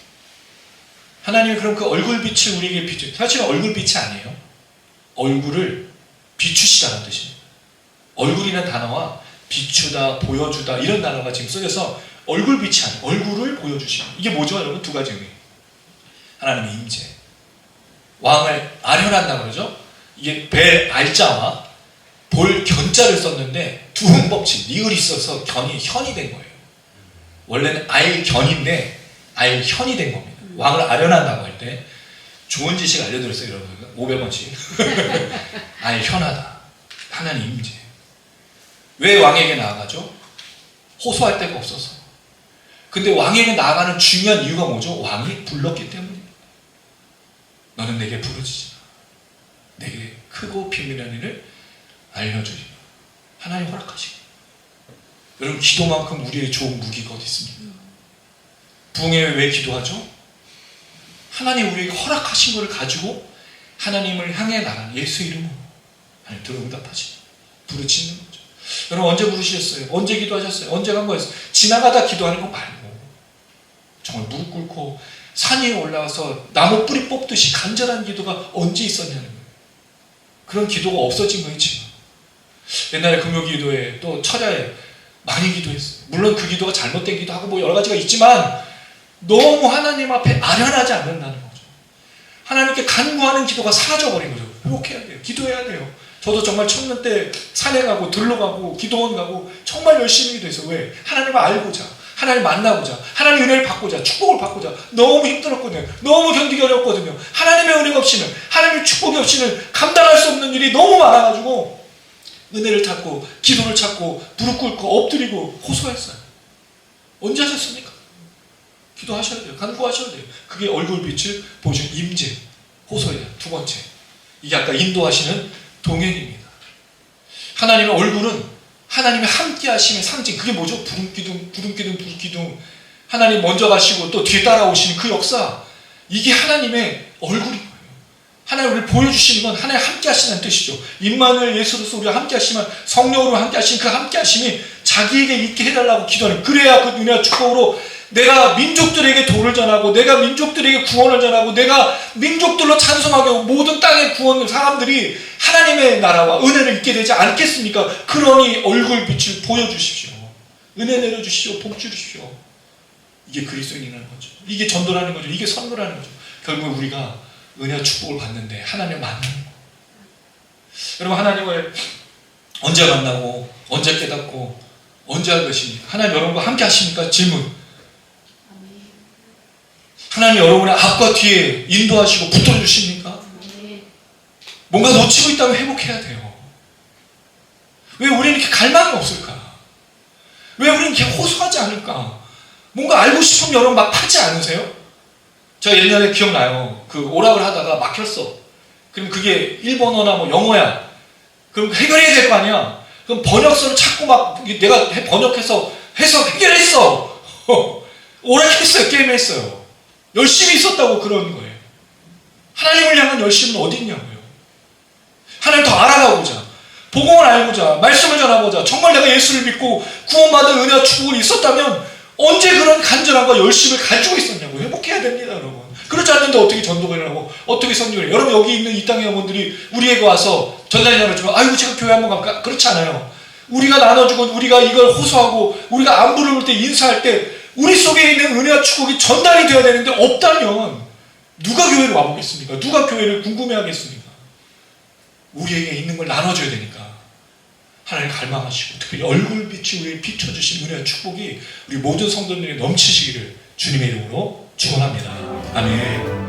하나님이 그럼 그 얼굴빛을 우리에게 비추 사실은 얼굴빛이 아니에요. 얼굴을 비추시다는 뜻입니다. 얼굴이라는 단어와 비추다, 보여주다 이런 단어가 지금 써져서 얼굴 빛이 아니에요. 얼굴을 보여주시는. 이게 뭐죠, 여러분? 두 가지 의미. 하나님의 임재. 왕을 아련한다고 그러죠? 이게 벨 알자와 볼 견자를 썼는데 두 문법칙, 니을이 있어서 견이 현이 된 거예요. 원래는 알견인데 알현이 된 겁니다. 왕을 아련한다고 할 때 좋은 지식 알려드렸어요, 여러분. 500원씩. 알현하다. 하나님 임재. 왜 왕에게 나아가죠? 호소할 데가 없어서. 근데 왕에게 나아가는 중요한 이유가 뭐죠? 왕이 불렀기 때문입니다. 너는 내게 부르짖으라. 내게 크고 비밀한 일을 알려주리라. 하나님 허락하시고. 여러분, 기도만큼 우리의 좋은 무기가 어디 있습니까? 부흥회 왜 기도하죠? 하나님 우리에게 허락하신 것을 가지고 하나님을 향해 나가는 예수 이름으로 하나님 들어 응답하시 부르짖는 거죠. 여러분, 언제 부르셨어요? 언제 기도하셨어요? 언제 간 거였어요? 지나가다 기도하는 거 말고 정말 무릎 꿇고 산 위에 올라와서 나무 뿌리 뽑듯이 간절한 기도가 언제 있었냐는 거예요. 그런 기도가 없어진 거예요, 지금. 옛날에 금요기도에 또 철야에 많이 기도했어요. 물론 그 기도가 잘못된 기도하고 뭐 여러 가지가 있지만 너무 하나님 앞에 아련하지 않는다는 거죠. 하나님께 간구하는 기도가 사라져버린 거죠. 회복해야 돼요. 기도해야 돼요. 저도 정말 청년 때 산에 가고 들로 가고 기도원 가고 정말 열심히 기도했어요. 왜? 하나님을 알고자, 하나님 만나고자, 하나님 은혜를 받고자, 축복을 받고자. 너무 힘들었거든요. 너무 견디기 어렵거든요. 하나님의 은혜가 없이는, 하나님의 축복이 없이는 감당할 수 없는 일이 너무 많아가지고 은혜를 찾고 기도를 찾고 무릎 꿇고 엎드리고 호소했어요. 언제 하셨습니까? 기도하셔야 돼요. 간구하셔야 돼요. 그게 얼굴빛을 보여주는 임재, 호소예요. 두 번째, 이게 아까 인도하시는 동행입니다. 하나님의 얼굴은 하나님의 함께 하심의 상징. 그게 뭐죠? 부름기둥, 부름기둥, 부름기둥. 하나님 먼저 가시고 또 뒤에 따라오시는 그 역사. 이게 하나님의 얼굴인 거예요. 하나님 우리를 보여주시는 건 하나님 함께 하시는 뜻이죠. 임마누엘 예수로서 우리와 함께 하시면 성령으로 함께 하시는 그 함께 하심이 자기에게 있게 해달라고 기도하는, 그래야 그 은혜와 축복으로 내가 민족들에게 도를 전하고 내가 민족들에게 구원을 전하고 내가 민족들로 찬송하게 하고 모든 땅의 구원 사람들이 하나님의 나라와 은혜를 잊게 되지 않겠습니까? 그러니 얼굴빛을 보여주십시오. 은혜 내려주십시오. 복 주십시오. 이게 그리스도인이라는 거죠. 이게 전도라는 거죠. 이게 선교라는 거죠. 결국 우리가 은혜와 축복을 받는데 하나님을 만나는 거. 여러분, 하나님을 언제 만나고 언제 깨닫고 언제 할 것입니까? 하나님 여러분과 함께 하십니까? 질문. 하나님 여러분의 앞과 뒤에 인도하시고 붙들어주십니까? 뭔가 놓치고 있다면 회복해야 돼요. 왜 우리는 이렇게 갈망이 없을까? 왜 우리는 이렇게 호소하지 않을까? 뭔가 알고 싶으면 여러분 막 하지 않으세요? 제가 옛날에 기억나요. 그 오락을 하다가 막혔어. 그럼 그게 일본어나 뭐 영어야. 그럼 해결해야 될 거 아니야? 그럼 번역서를 찾고 막 내가 번역해서 해서 해결했어. 오락했어요. 게임했어요. 열심히 있었다고 그러는 거예요. 하나님을 향한 열심은 어디 있냐고요. 하나님 더 알아가고자, 복음을 알고자, 말씀을 전하고자, 정말 내가 예수를 믿고 구원받은 은혜와 축복이 있었다면 언제 그런 간절함과 열심을 가지고 있었냐고. 회복해야 됩니다, 여러분. 그렇지 않는데 어떻게 전도가 일어나고 어떻게 선교를 해요? 여러분, 여기 있는 이 땅의 영혼들이 우리에게 와서 전단이 나눠주면 아이고 제가 교회 한번 갈까? 그렇지 않아요. 우리가 나눠주고 우리가 이걸 호소하고 우리가 안부를 볼 때 인사할 때 우리 속에 있는 은혜와 축복이 전달이 되어야 되는데 없다면 누가 교회를 와보겠습니까? 누가 교회를 궁금해하겠습니까? 우리에게 있는 걸 나눠줘야 되니까 하나님 갈망하시고 특별히 얼굴빛이 우리를 비춰주신 은혜와 축복이 우리 모든 성도들에게 넘치시기를 주님의 이름으로 축원합니다. 아멘.